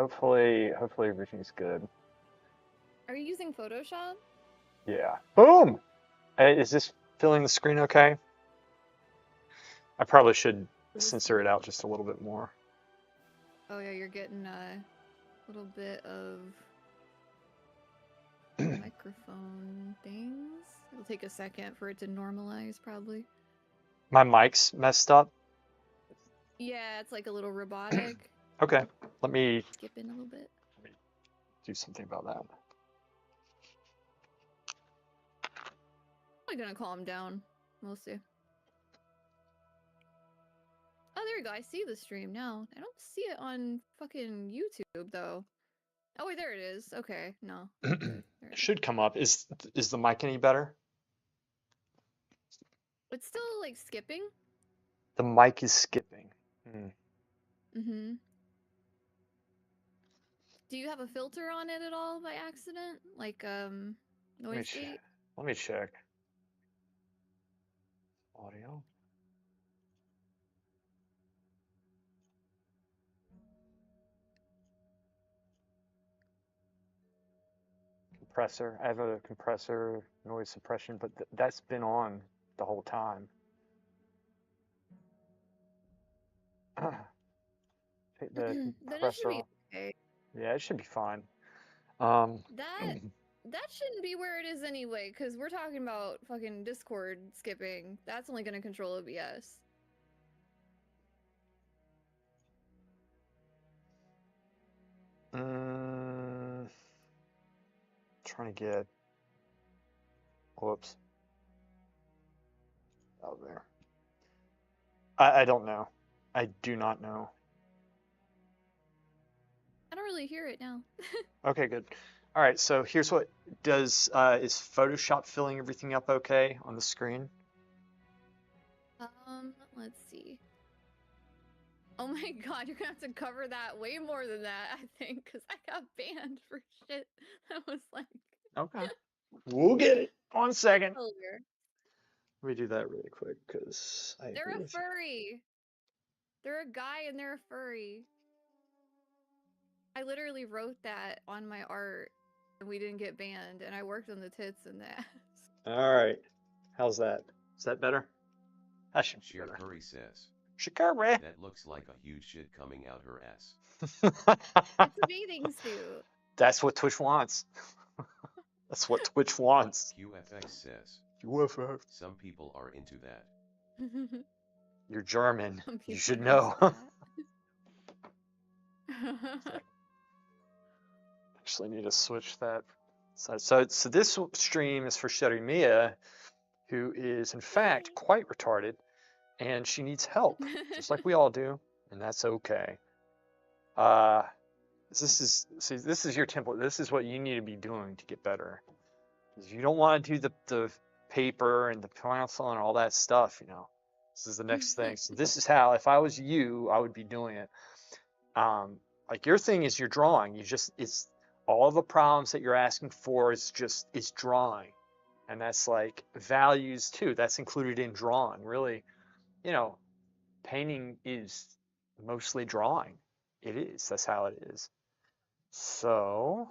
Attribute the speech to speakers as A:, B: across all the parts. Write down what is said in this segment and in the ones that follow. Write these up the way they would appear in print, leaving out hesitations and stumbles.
A: Hopefully everything's good.
B: Are you using Photoshop?
A: Yeah. Boom! Is this filling the screen okay? I probably should
B: This
A: censor it
B: one.
A: out just a little bit more.
B: Oh yeah, you're getting a little bit of microphone things. It'll take a second for it to normalize, probably.
A: My mic's messed up.
B: Yeah, it's like a little robotic.
A: Okay, let me
B: Skipping a little bit.
A: do something about that.
B: I'm gonna calm down, mostly. Oh, there we go. I see the stream now. I don't see it on fucking YouTube though. Oh wait, there it is. Okay, no. There
A: It
B: it is.
A: should come up. Is the mic any better?
B: It's still like skipping.
A: The mic is skipping.
B: Mm-hmm. Do you have a filter on it at all by accident? Like
A: Let me
B: noise
A: check.
B: gate?
A: Let me check. Audio. Compressor. I have a compressor, noise suppression, but that's been on the whole time. Take the
B: Then it should
A: compressor
B: be
A: off.
B: okay.
A: Yeah, it should be fine. Um,
B: That shouldn't be where it is anyway, because we're talking about fucking Discord skipping. That's only gonna control OBS.
A: trying to get. Whoops. Out there. I don't know. I do not know.
B: I don't really hear it now.
A: Okay, good. All right, so here's what does is Photoshop filling everything up okay on the screen?
B: Let's see. Oh my god, you're gonna have to cover that way more than that, I think, because I got banned for shit that was like.
A: Okay. We'll get it. 1 second.
B: Familiar.
A: Let me do that really quick because I
B: They're
A: agree
B: a
A: with you.
B: furry. They're a guy and they're a furry. I literally wrote that on my art, and we didn't get banned, and I worked on the tits and the ass.
A: All right. How's that? Is that better? That should be
C: Sheer
A: better.
C: Furry says.
A: Shikari.
C: That looks like a huge shit coming out her ass.
B: It's a bathing suit.
A: That's what Twitch wants. That's what Twitch wants.
C: QFX says.
A: UFF.
C: Some people are into that.
A: You're German.
B: Some
A: You
B: people
A: should
B: are
A: know.
B: into that.
A: Actually need to switch that. So this stream is for Sheremia, who is in fact quite retarded, and she needs help, just like we all do, and that's okay. This is your template. This is what you need to be doing to get better. Because you don't want to do the paper and the pencil and all that stuff, you know. This is the next thing. So this is how, if I was you, I would be doing it. Like your thing is your drawing. It's all the problems that you're asking for is drawing. And that's like values too. That's included in drawing. Really, you know, painting is mostly drawing. It is. That's how it is. So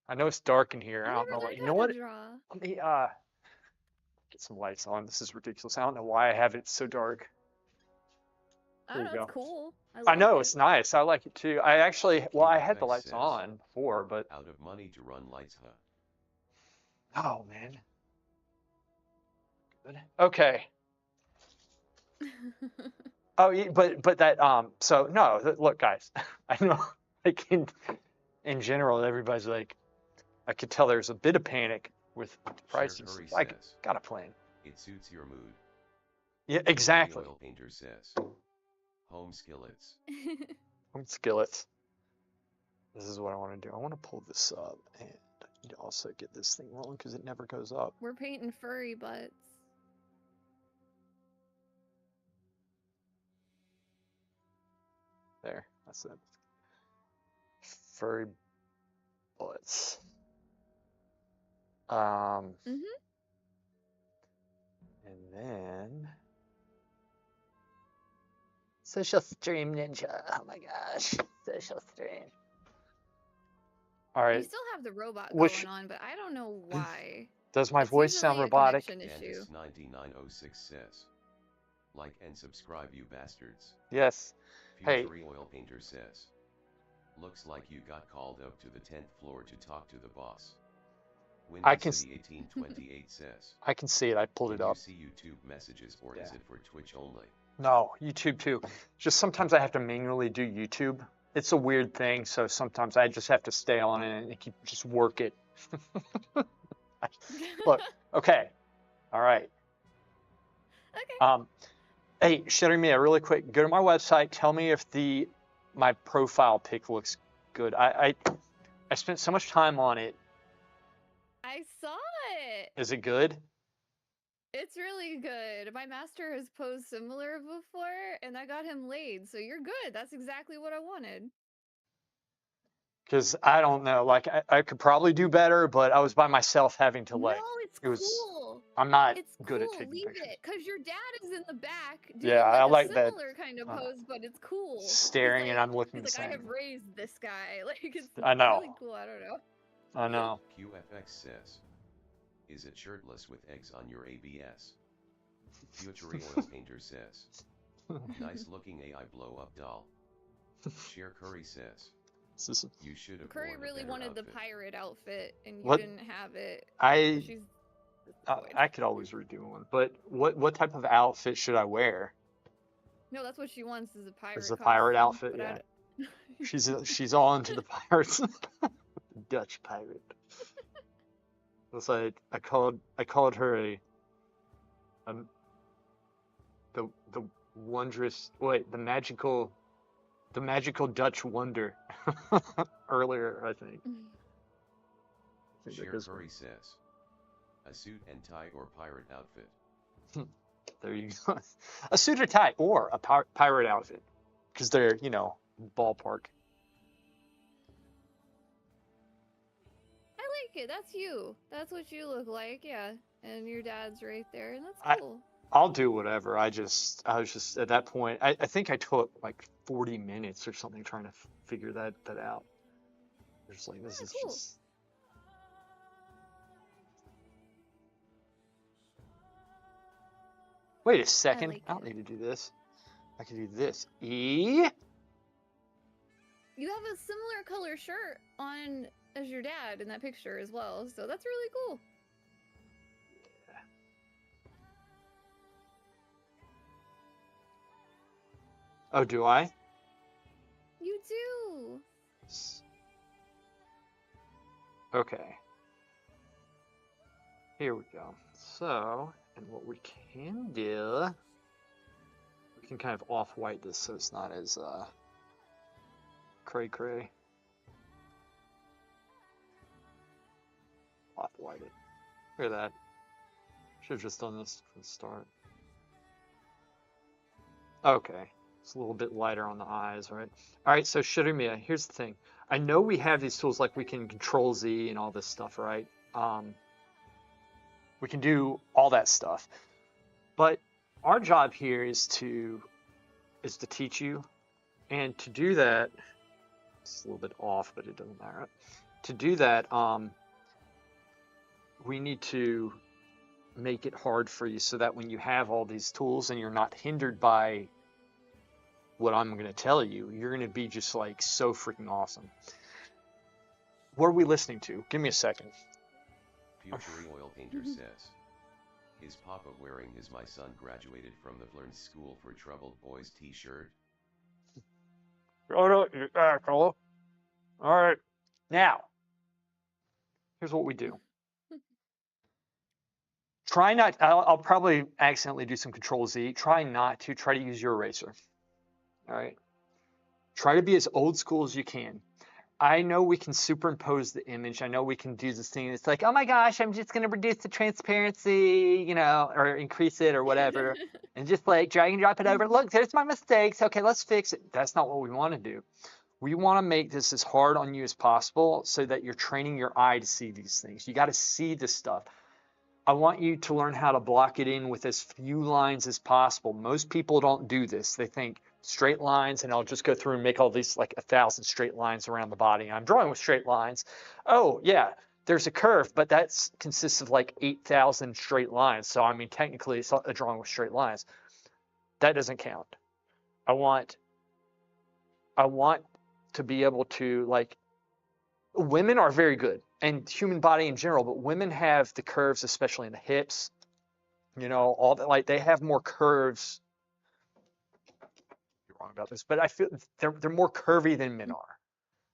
A: I know it's dark in here.
B: I
A: I don't
B: never
A: know what.
B: learned
A: You know
B: how
A: what?
B: to draw.
A: Let me get some lights on. This is ridiculous. I don't know why I have it so dark.
B: I
A: There
B: don't
A: you
B: know, it's
A: go.
B: cool. I
A: I
B: like
A: know
B: it.
A: it's nice. I like it too. I actually, well, I had the
C: QFX
A: lights
C: says.
A: on before, but
C: Out of money to run lights, huh?
A: oh man. Good. Okay. Oh, but that so no, look guys, I know like in general everybody's like I could tell there's a bit of panic with the
C: Sheer
A: prices.
C: Furry
A: I
C: says.
A: got a plan.
C: It suits your mood.
A: Yeah,
C: Dirty
A: exactly.
C: Oil Painter says. Home skillets.
A: Skillets. This is what I want to do. I want to pull this up and I need to also get this thing rolling because it never goes up.
B: We're painting furry butts.
A: There, that's it. Furry bullets.
B: Mm-hmm.
A: And then let's Social stream ninja. Oh my gosh. Social stream. All
B: You
A: right.
B: still have the robot
A: Which
B: going on, but I don't know why.
A: does my
B: It's
A: voice sound
B: usually a
A: robotic?
B: connection issue.
C: Candice9906 says, like and subscribe, you bastards.
A: Yes. Hey.
C: Future Oil Painter says, looks like you got called up to the 10th floor to talk to the boss. Windy
A: I can
C: City 1828 says,
A: I can see it. I pulled
C: can
A: it up.
C: you see YouTube messages or
A: Yeah.
C: is it for Twitch only?
A: No, YouTube too. Just sometimes I have to manually do YouTube. It's a weird thing, so sometimes I just have to stay on it and keep just work it. Look, okay, all right.
B: Okay.
A: Hey, sharing me really quick. Go to my website. Tell me if my profile pic looks good. I spent so much time on it.
B: I saw it.
A: Is it good?
B: It's really good. My master has posed similar before, and I got him laid, so you're good. That's exactly what I wanted.
A: Because I don't know, like I could probably do better, but I was by myself having to like.
B: No, it's
A: It was.
B: cool.
A: I'm not
B: It's
A: good at
B: cool.
A: taking
B: Leave
A: pictures.
B: it, because your dad is in the back
A: Yeah,
B: doing
A: I
B: like a
A: like that.
B: similar kind of pose, but it's cool.
A: Staring and I'm looking
B: He's
A: the
B: like, I
A: same.
B: have raised this guy. Like, it's
A: I know.
B: really cool. I don't know.
A: I know.
C: QFX says, is it shirtless with eggs on your ABS? Future Oil Painter says, nice looking AI blow up doll. Sheer Curry says, you should have
B: Curry
C: worn a
B: really
C: better
B: wanted
C: outfit.
B: the pirate outfit, and you
A: What?
B: didn't have it.
A: I
B: She's
A: I could always redo one, but what type of outfit should I wear?
B: No, that's what she wants is a pirate.
A: Is a pirate
B: costume,
A: outfit?
B: but
A: Yeah. She's all into the pirates. Dutch pirate. It's like I called her the wondrous the magical Dutch wonder earlier, I think.
C: Sheer Curry says, a suit and tie or pirate outfit.
A: There you go. A suit or tie or a pirate outfit, because they're ballpark.
B: I like it. That's you. That's what you look like. Yeah, and your dad's right there, and that's cool.
A: I'll do whatever. I was just at that point. I think I took like 40 minutes or something trying to figure that out. Just like this is
B: cool.
A: just. Wait a second. I don't need to do this. I can do this. E.
B: You have a similar color shirt on as your dad in that picture as well, so that's really cool.
A: Yeah. Oh, do I?
B: You do.
A: Okay. Here we go. So, and what we can do, we can kind of off-white this so it's not as cray-cray. Off-white it. Look at that. Should have just done this from the start. Okay. It's a little bit lighter on the eyes, right? All right, so Shirimiya, here's the thing. I know we have these tools like we can Control Z and all this stuff, right? We can do all that stuff. But our job here is to teach you. And to do that, it's a little bit off, but it doesn't matter. To do that, we need to make it hard for you so that when you have all these tools and you're not hindered by what I'm going to tell you, you're going to be just like so freaking awesome. What are we listening to? Give me a second.
C: Future Oil Painter says, is Papa wearing his my son graduated from the Learn School for Troubled Boys t-shirt?
A: All right. Now, here's what we do. Try not, I'll probably accidentally do some Control Z. Try not to. Try to use your eraser. All right. Try to be as old school as you can. I know we can superimpose the image. I know we can do this thing. It's like, oh my gosh, I'm just going to reduce the transparency, or increase it or whatever. And just like drag and drop it over. Look, there's my mistakes. Okay, let's fix it. That's not what we want to do. We want to make this as hard on you as possible so that you're training your eye to see these things. You got to see this stuff. I want you to learn how to block it in with as few lines as possible. Most people don't do this. They think, straight lines, and I'll just go through and make all these like 1,000 straight lines around the body. I'm drawing with straight lines. Oh yeah, there's a curve, but that consists of like 8,000 straight lines. So I mean, technically, it's a drawing with straight lines. That doesn't count. I want to be able to, like, women are very good, and human body in general, but women have the curves, especially in the hips. You know, all that, like they have more curves. You're wrong about this, but I feel they're more curvy than men are,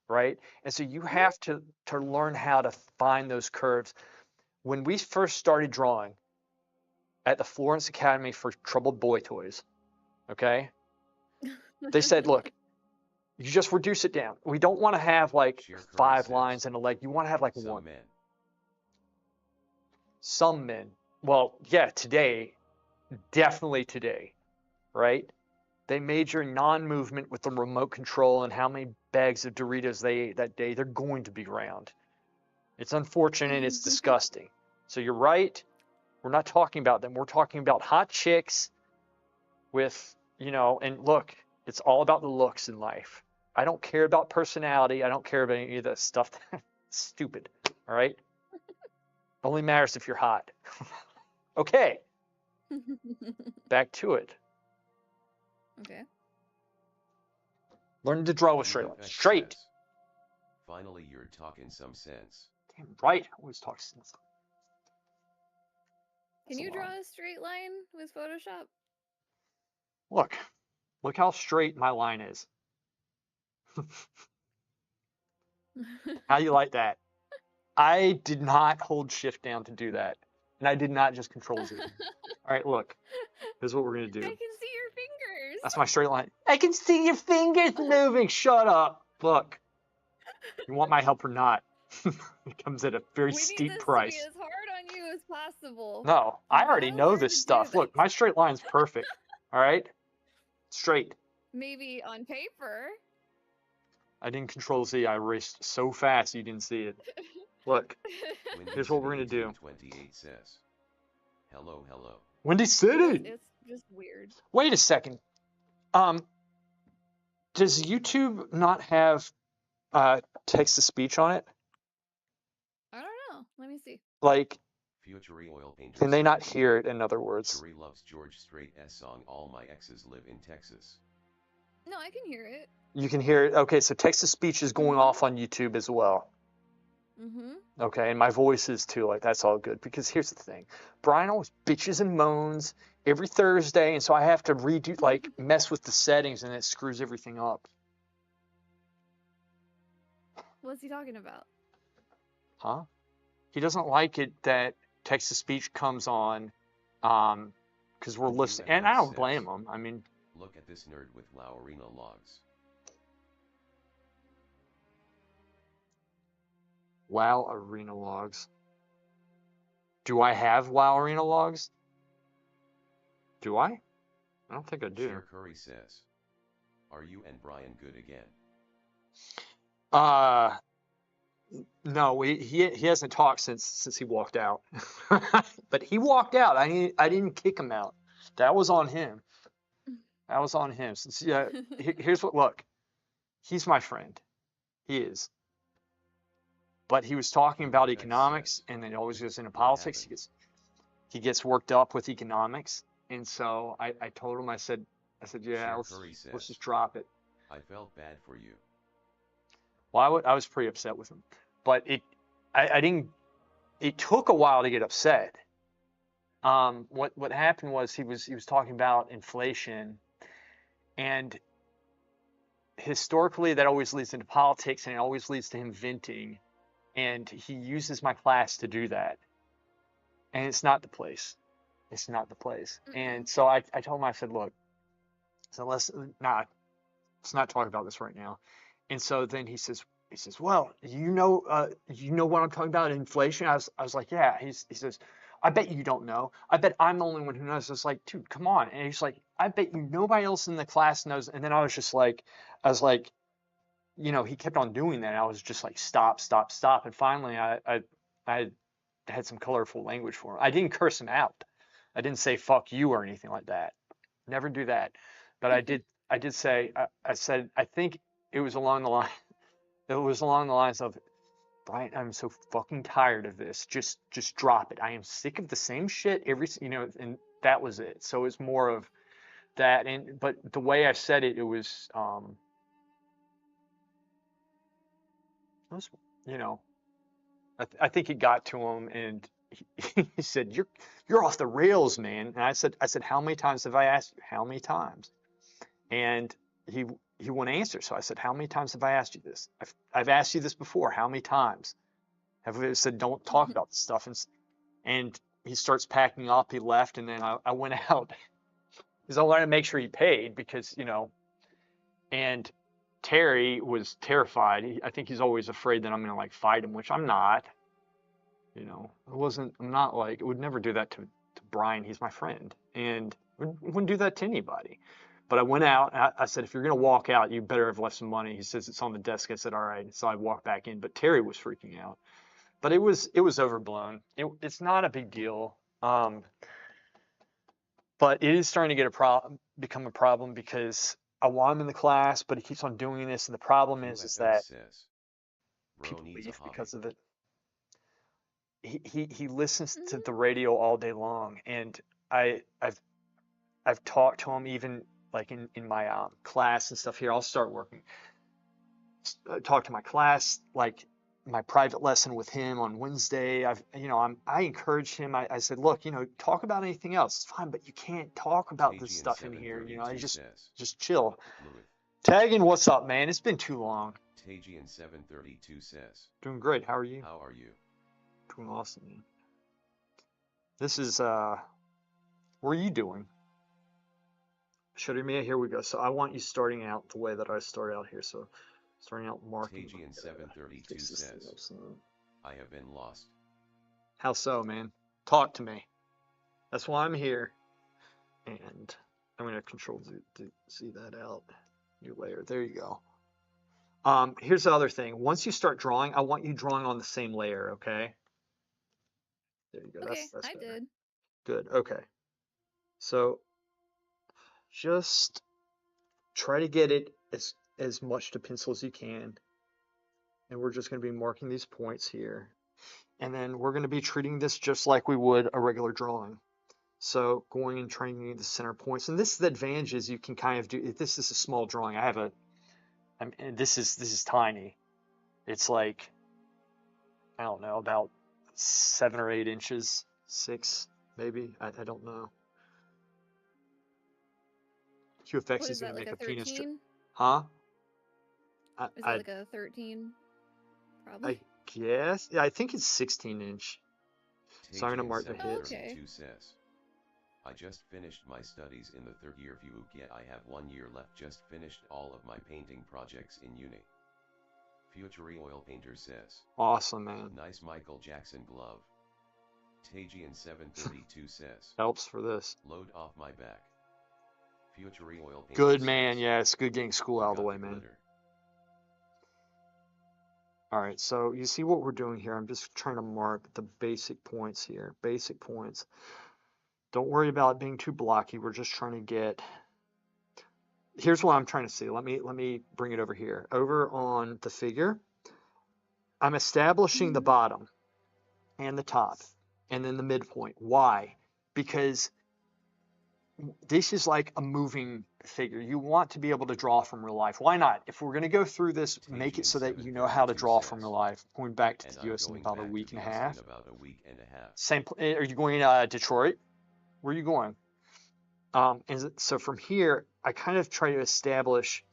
A: right? And so you have to learn how to find those curves. When we first started drawing at the Florence Academy for Troubled Boy Toys, okay, they said, look, you just reduce it down. We don't want to have like
C: Sheer Curry
A: 5
C: says,
A: lines in a leg. You want to have like
C: some
A: one.
C: men.
A: Some men, well, yeah, today, definitely today, right? They major in non-movement with the remote control and how many bags of Doritos they ate that day. They're going to be round. It's unfortunate. It's disgusting. So you're right. We're not talking about them. We're talking about hot chicks with, you know, and look, it's all about the looks in life. I don't care about personality. I don't care about any of that stuff. Stupid. All right. Only matters if you're hot. Okay. Back to it.
B: Okay.
A: Learn to draw with straight
C: Luke
A: lines.
C: X
A: Straight.
C: says, finally, you're talking some sense.
A: Damn right. I always talk sense.
B: Can
A: That's a
B: you draw
A: lie.
B: a straight line with Photoshop?
A: Look how straight my line is. How do you like that? I did not hold shift down to do that. And I did not just control Z. All right, look. Here's what we're going to
B: I
A: do.
B: can see your fingers.
A: That's my straight line. I can see your fingers moving. Shut up. Look. You want my help or not? It comes at a very
B: We need
A: steep
B: this to be
A: price.
B: as hard on you as possible.
A: No, I already
B: Know
A: know
B: where
A: this
B: to do
A: stuff. Look,
B: this.
A: my straight line's perfect. All right? Straight.
B: Maybe on paper.
A: I didn't control Z. I erased so fast you didn't see it. Look. Here's what we're gonna do.
C: 28 says, hello, hello.
A: Windy City.
B: It's just weird.
A: Wait a second. Does YouTube not have text to speech on it?
B: I don't know. Let me see.
A: Like,
C: Future Oil Painter
A: can they not
C: says,
A: hear it? In other words,
C: Fury loves George Strait S song All My Exes Live in Texas.
B: No, I can hear it.
A: you can hear it. Okay, so text to speech is going off on YouTube as well.
B: Mm-hmm.
A: Okay, and my voice is too. Like, that's all good, because here's the thing: Brian always bitches and moans every Thursday, and so I have to redo, like, mess with the settings, and it screws everything up.
B: What's he talking about?
A: Huh? He doesn't like it that text to speech comes on, because we're listening, and I don't blame him. I mean,
C: look at this nerd with WoW Arena logs.
A: WoW Arena logs. Do I have WoW Arena logs? Do I? I don't think I do.
C: Cher Curry says, are you and Brian good again?
A: No, he hasn't talked since he walked out. But he walked out. I didn't kick him out. That was on him. That was on him. Since, yeah, here's what. Look, he's my friend. He is. But he was talking about economics, and then he always goes into politics. He gets worked up with economics, and so I told him. I said, yeah, let's just drop it.
C: I felt bad for you.
A: Well, I was pretty upset with him, but I didn't. It took a while to get upset. What happened was he was talking about inflation, and historically that always leads into politics, and it always leads to him venting, and he uses my class to do that, and it's not the place. It's not the place. And so I told him, I said, look, so let's not talk about this right now. And so then he says, well, you know what I'm talking about, inflation? I was like, yeah. He says, I bet you don't know. I bet I'm the only one who knows. It's like, dude, come on. And he's like, I bet you nobody else in the class knows. And then I was like, you know, he kept on doing that. And I was just like, stop. And finally, I had some colorful language for him. I didn't curse him out. I didn't say fuck you or anything like that. Never do that. But I did I did say, I said, I think it was along the line, it was along the lines of, Brian, I'm so fucking tired of this. Just drop it. I am sick of the same shit and that was it. So it's more of that. But the way I said it, it was, you know, I think it got to him, and he said, "You're off the rails, man." And I said, "How many times have I asked you? How many times?" And he he wouldn't answer. So I said, "How many times have I asked you this? I've asked you this before. How many times have I said don't talk about this stuff?" And he starts packing up. He left, and then I went out because I wanted to make sure he paid because and Terry was terrified. I think he's always afraid that I'm gonna like fight him, which I'm not. I'm not like, I would never do that to Brian. He's my friend. And wouldn't do that to anybody. But I went out. I said, if you're going to walk out, you better have left some money. He says, it's on the desk. I said, all right. So I walked back in. But Terry was freaking out. But it was overblown. It's not a big deal. But it is starting to become a problem because I want him in the class, but he keeps on doing this. And the problem is that people leave because of it. He listens to the radio all day long, and I've talked to him even like in my class and stuff here. I'll start working. Talk to my class, like my private lesson with him on Wednesday. I encourage him. I said, look, talk about anything else. It's fine, but you can't talk about this stuff in here. I just chill. Tagging, what's up, man? It's been too long.
C: Tagian 732 says.
A: Doing great. How are you?
C: How are you?
A: Doing awesome, man. This is what are you doing? Shuttermia, here we go. So I want you starting out the way that I started out here. So starting out marking.
C: Tagian 732 says, I have been lost.
A: How so, man? Talk to me. That's why I'm here. And I'm going to control Z that out. New layer. There you go. Here's the other thing. Once you start drawing, I want you drawing on the same layer, okay? There you go.
B: Okay,
A: That's
B: I
A: better.
B: did.
A: Good. Okay. So just try to get it as much to pencil as you can. And we're just going to be marking these points here. And then we're going to be treating this just like we would a regular drawing. So going and trying to get the center points. And this is the advantage is you can kind of do, if this is a small drawing, this is tiny. It's like, I don't know, about 7 or 8 inches, 6 maybe. I don't know. QFX
B: What
A: is going
B: that,
A: to make
B: like
A: a penis.
B: 13?
A: Huh?
B: Is that like a 13? Probably.
A: I guess. Yeah, I think it's 16-inch. So I'm going to mark the hips.
B: Okay.
C: Says, I just finished my studies in the 3rd year of UUG. I have 1 year left. Just finished all of my painting projects in uni. Future Oil Painter says.
A: Awesome, man.
C: Nice Michael Jackson glove. Tagian 732 says.
A: Helps for this.
C: Load off my back. Future Oil Painter
A: good,
C: says,
A: man. Yeah, it's good getting school out of the way, man.
C: Glitter.
A: All right, so you see what we're doing here. I'm just trying to mark the basic points here. Basic points. Don't worry about it being too blocky. We're just trying to get. Here's what I'm trying to see. Let me bring it over here. Over on the figure, I'm establishing the bottom and the top and then the midpoint. Why? Because this is like a moving figure. You want to be able to draw from real life. Why not? If we're going to go through this, make it so that you know how to draw from real life. Going back to the US in about a week and a half. Same. Are you going Detroit? Where are you going? And so from here, I kind of try to establish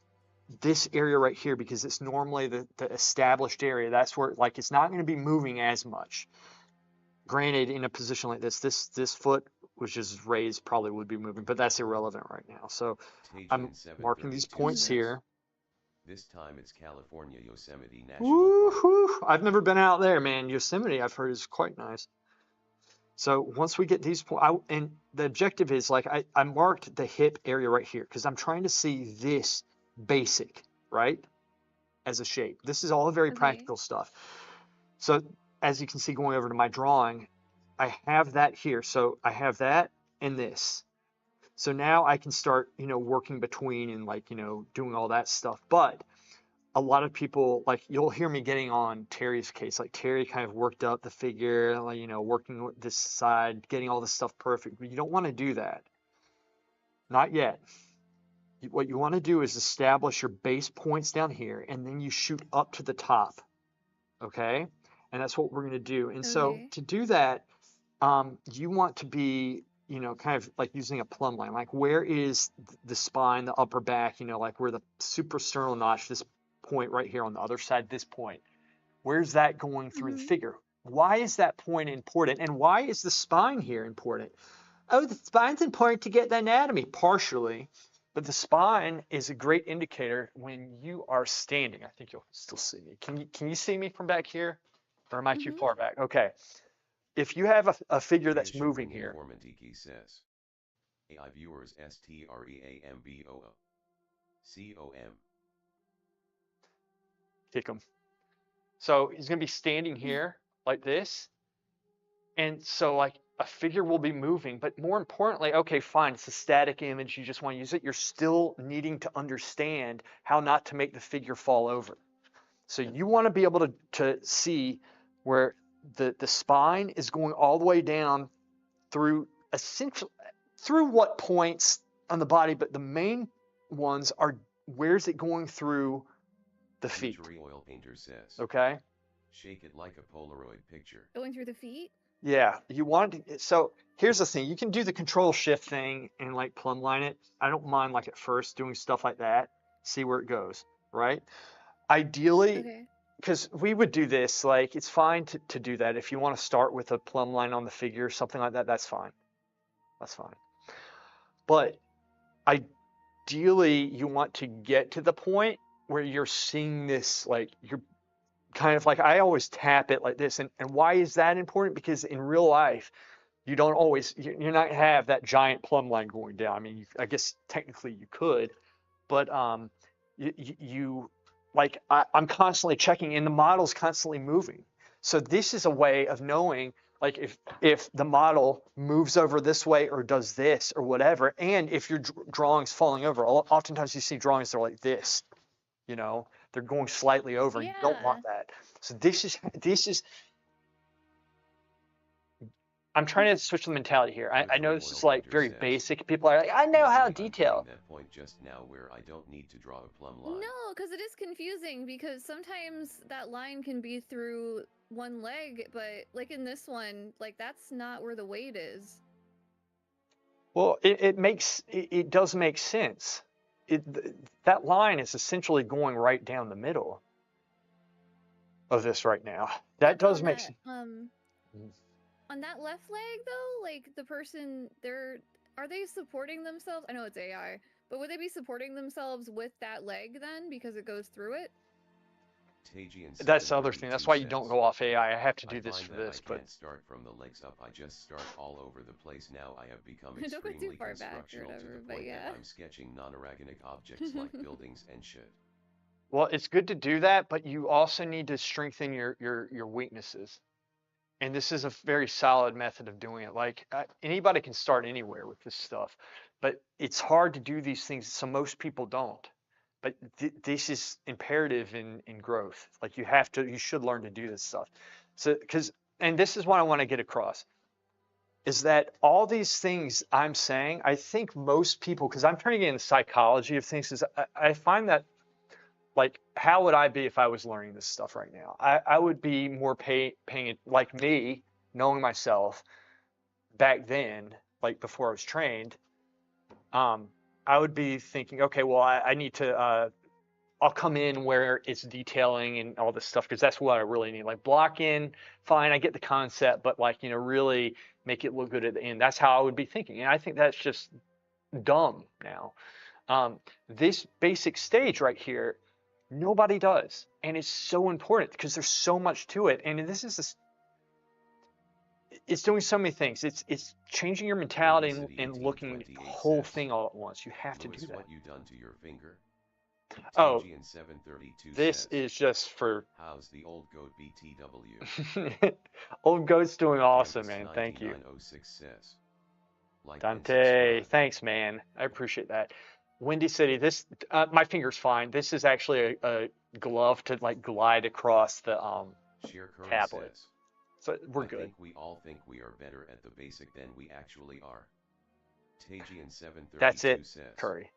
A: this area right here because it's normally the established area. That's where like it's not going to be moving as much. Granted, in a position like this foot, which is raised, probably would be moving, but that's irrelevant right now. So I'm marking these points here.
C: This time it's California Yosemite National
A: Woo-hoo. I've never been out there, man. Yosemite, I've heard, is quite nice. So once we get these points, and the objective is like I marked the hip area right here because I'm trying to see this basic, right, as a shape. This is all very practical stuff. So as you can see going over to my drawing, I have that here. So I have that and this. So now I can start, working between and like, doing all that stuff. But a lot of people, like, you'll hear me getting on Terry's case. Like, Terry kind of worked up the figure, like, working with this side, getting all this stuff perfect. But you don't want to do that. Not yet. What you want to do is establish your base points down here, and then you shoot up to the top. Okay? And that's what we're going to do. And so
B: Okay.
A: to do that, you want to be, kind of like using a plumb line. Like, where is the spine, the upper back, like where the suprasternal notch, this point right here on the other side, this point, where's that going through the
B: Mm-hmm.
A: figure? Why is that point important? And why is the spine here important? Oh, the spine's important to get the anatomy, partially. But the spine is a great indicator when you are standing. I think you'll still see me. Can you see me from back here? Or am I too
B: Mm-hmm.
A: far back? Okay. If you have a figure that's moving
C: Reassuring
A: here,
C: informant Iki says. AI viewers STREAMBOO.
A: kick him. So he's going to be standing here like this. And so like a figure will be moving, but more importantly, okay, fine, it's a static image. You just want to use it. You're still needing to understand how not to make the figure fall over. So you want to be able to see where the spine is going all the way down through essentially through what points on the body, but the main ones are where's it going through the feet.
C: Future oil painter says.
A: Okay.
C: Shake it like a Polaroid picture.
B: Going through the feet?
A: Yeah, you want to, so here's the thing. You can do the control shift thing and like plumb line it. I don't mind like at first doing stuff like that. See where it goes, right? Ideally,
B: Okay.
A: because we would do this, like it's fine to do that. If you want to start with a plumb line on the figure, something like that, that's fine. That's fine. But ideally, you want to get to the point where you're seeing this, like you're kind of like, I always tap it like this. And why is that important? Because in real life, you don't always, you're not gonna have that giant plumb line going down. I mean, I guess technically you could, but you like I'm constantly checking, and the model's constantly moving. So this is a way of knowing, like if the model moves over this way or does this or whatever, and if your drawing's falling over. Oftentimes you see drawings that are like this, they're going slightly over. You don't
B: Yeah.
A: want that. So this is I'm trying to switch the mentality here. I know
C: Future
A: this
C: oil
A: is like
C: painter
A: very
C: says.
A: basic. People are like, I know how
C: Maybe I'm
A: detail.
C: getting that point just now where I don't need to draw a plumb line.
B: No, because it is confusing because sometimes that line can be through one leg, but like in this one, like that's not where the weight is.
A: Well, it does make sense. That line is essentially going right down the middle of this right now. That
B: But
A: does make sense.
B: on that left leg though, like the person are they supporting themselves? I know it's AI, but would they be supporting themselves with that leg then because it goes through it?
A: That's the other thing. That's why you don't go off AI. I have to do this for this,
C: I can't start from the legs up. I just start all over the place. Now I have become
B: Don't go too
C: extremely
B: far back or
C: constructional to
B: whatever,
C: the
B: but
C: point
B: yeah.
C: that I'm sketching non-organic objects like buildings and shit.
A: well, it's good to do that, but you also need to strengthen your weaknesses. And this is a very solid method of doing it. Like anybody can start anywhere with this stuff, but it's hard to do these things. So most people don't. But this is imperative in growth. Like you should learn to do this stuff. So and this is what I want to get across is that all these things I'm saying, I think most people, because I'm trying to get into the psychology of things, is I find that like how would I be if I was learning this stuff right now? I would be more paying it like me, knowing myself back then, like before I was trained. I would be thinking, okay, well, I need to. I'll come in where it's detailing and all this stuff because that's what I really need. Like block in, fine, I get the concept, but like really make it look good at the end. That's how I would be thinking, and I think that's just dumb now. This basic stage right here, nobody does, and it's so important because there's so much to it. And it's doing so many things. It's changing your mentality and looking at the whole thing all at once. You have to do that.
C: What you done to your finger?
A: Oh,
C: TG in 732
A: this
C: says,
A: is just for
C: how's the old goat BTW?
A: old goat's doing awesome,
C: Campus
A: man. Thank you.
C: 9906 says, Like and
A: Dante,
C: subscribe.
A: thanks, man. I appreciate that. Windy City, this my finger's fine. This is actually a glove to like glide across the
C: Sheer Curry
A: tablet,
C: says,
A: so we're
C: I
A: good.
C: think we all think we are better at the basic than we actually are. Tagian
A: That's it,
C: 732 says,
A: Curry.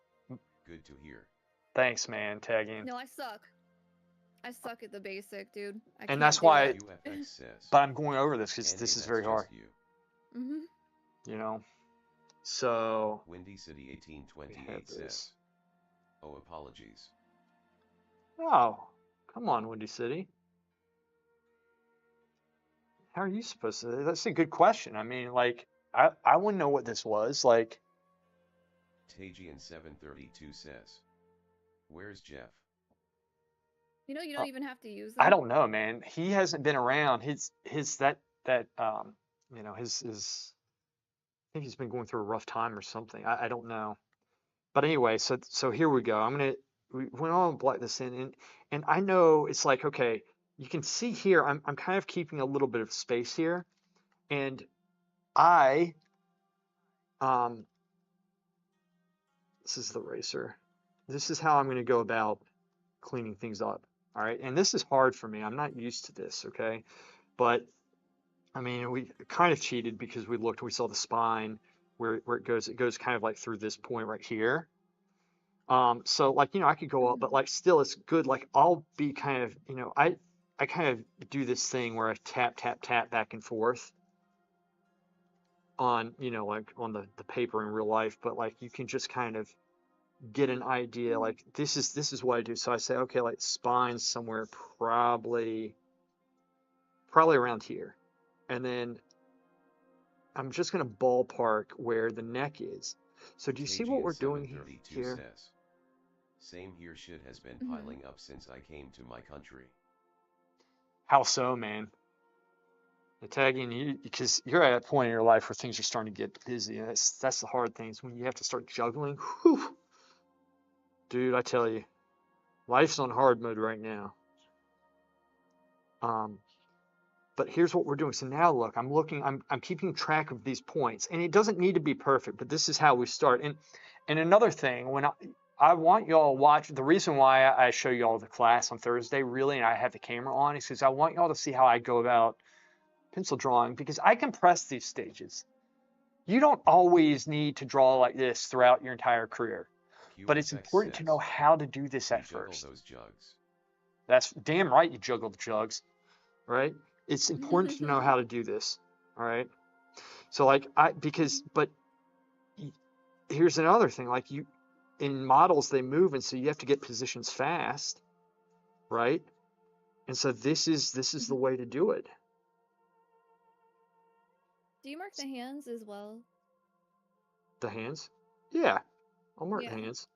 C: good to hear.
A: Thanks, man. Tagging,
B: No, I suck. I suck at the basic, dude. I
A: and
B: can't
A: that's
B: do
A: why.
B: it.
C: QFX says,
A: But I'm going over this because
C: and hey,
A: this is
C: that's
A: very hard.
C: just you.
B: Mhm.
A: You know. So
C: Windy City
A: we have
C: 1828
A: this.
C: says, oh, apologies.
A: Oh, come on, Windy City. How are you supposed to? That's a good question. I mean, like, I wouldn't know what this was. Like,
C: Tagian 732 says, where's Jeff?
B: You know, you don't even have to use
A: I
B: them.
A: don't know, man. He hasn't been around. That you know, his I think he's been going through a rough time or something. I don't know. But anyway, so here we go. We're gonna block this in, and I know it's like, okay, you can see here. I'm kind of keeping a little bit of space here, and I this is the eraser. This is how I'm gonna go about cleaning things up. All right, and this is hard for me. I'm not used to this. Okay, but I mean, we kind of cheated because we saw the spine where it goes. It goes kind of like through this point right here. So like, you know, I could go up, but like still it's good. Like I'll be kind of, you know, I kind of do this thing where I tap, tap, tap back and forth on, you know, like on the paper in real life, but like you can just kind of get an idea. Like this is what I do. So I say, okay, like spine somewhere probably around here. And then I'm just going to ballpark where the neck is. So do you see what
C: Tagian
A: we're doing
C: 732
A: here?
C: says, same here, shit has been
B: Mhm.
C: piling up since I came to my country.
A: How so, man? The tagging you because you're at a point in your life where things are starting to get busy. And that's the hard things when you have to start juggling. Whew. Dude, I tell you, life's on hard mode right now. But here's what we're doing. So now look, I'm keeping track of these points, and it doesn't need to be perfect, but this is how we start. And another thing, when I want y'all to watch, the reason why I show y'all the class on Thursday, really, and I have the camera on, is because I want y'all to see how I go about pencil drawing, because I compress these stages. You don't always need to draw like this throughout your entire career, but it's
C: QFX
A: important to know
C: says,
A: how to do this
C: he
A: at
C: juggled
A: first.
C: those jugs.
A: That's damn right, you juggle the jugs, right? It's important to know how to do this, all right? So like but here's another thing, like in models they move, and so you have to get positions fast, right? And so this is the way to do it.
B: Do you mark the hands as well?
A: The hands, yeah, I'll mark the
B: Yeah.
A: hands,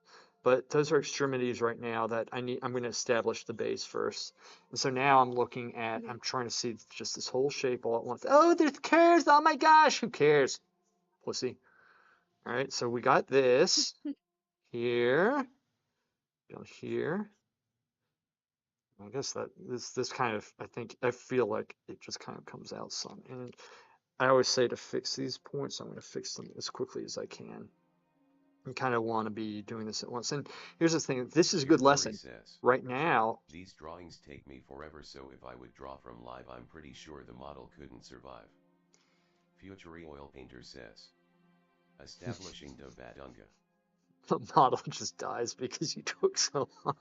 A: but those are extremities right now that I'm going to establish the base first. And so now I'm looking at,
B: Okay.
A: I'm trying to see just this whole shape all at once. Oh, there's curves. Oh my gosh, who cares? Pussy. All right, so we got this here, down here. I guess that this kind of, I feel like it just kind of comes out some. And I always say to fix these points, I'm going to fix them as quickly as I can. I kind of want to be doing this at once. And here's the thing, this is a
C: Sheer
A: good
C: Curry
A: lesson.
C: says,
A: Right now,
C: these drawings take me forever, so if I would draw from live, I'm pretty sure the model couldn't survive. Future Oil Painter says, establishing the Badunga.
A: the model just dies because you took so long.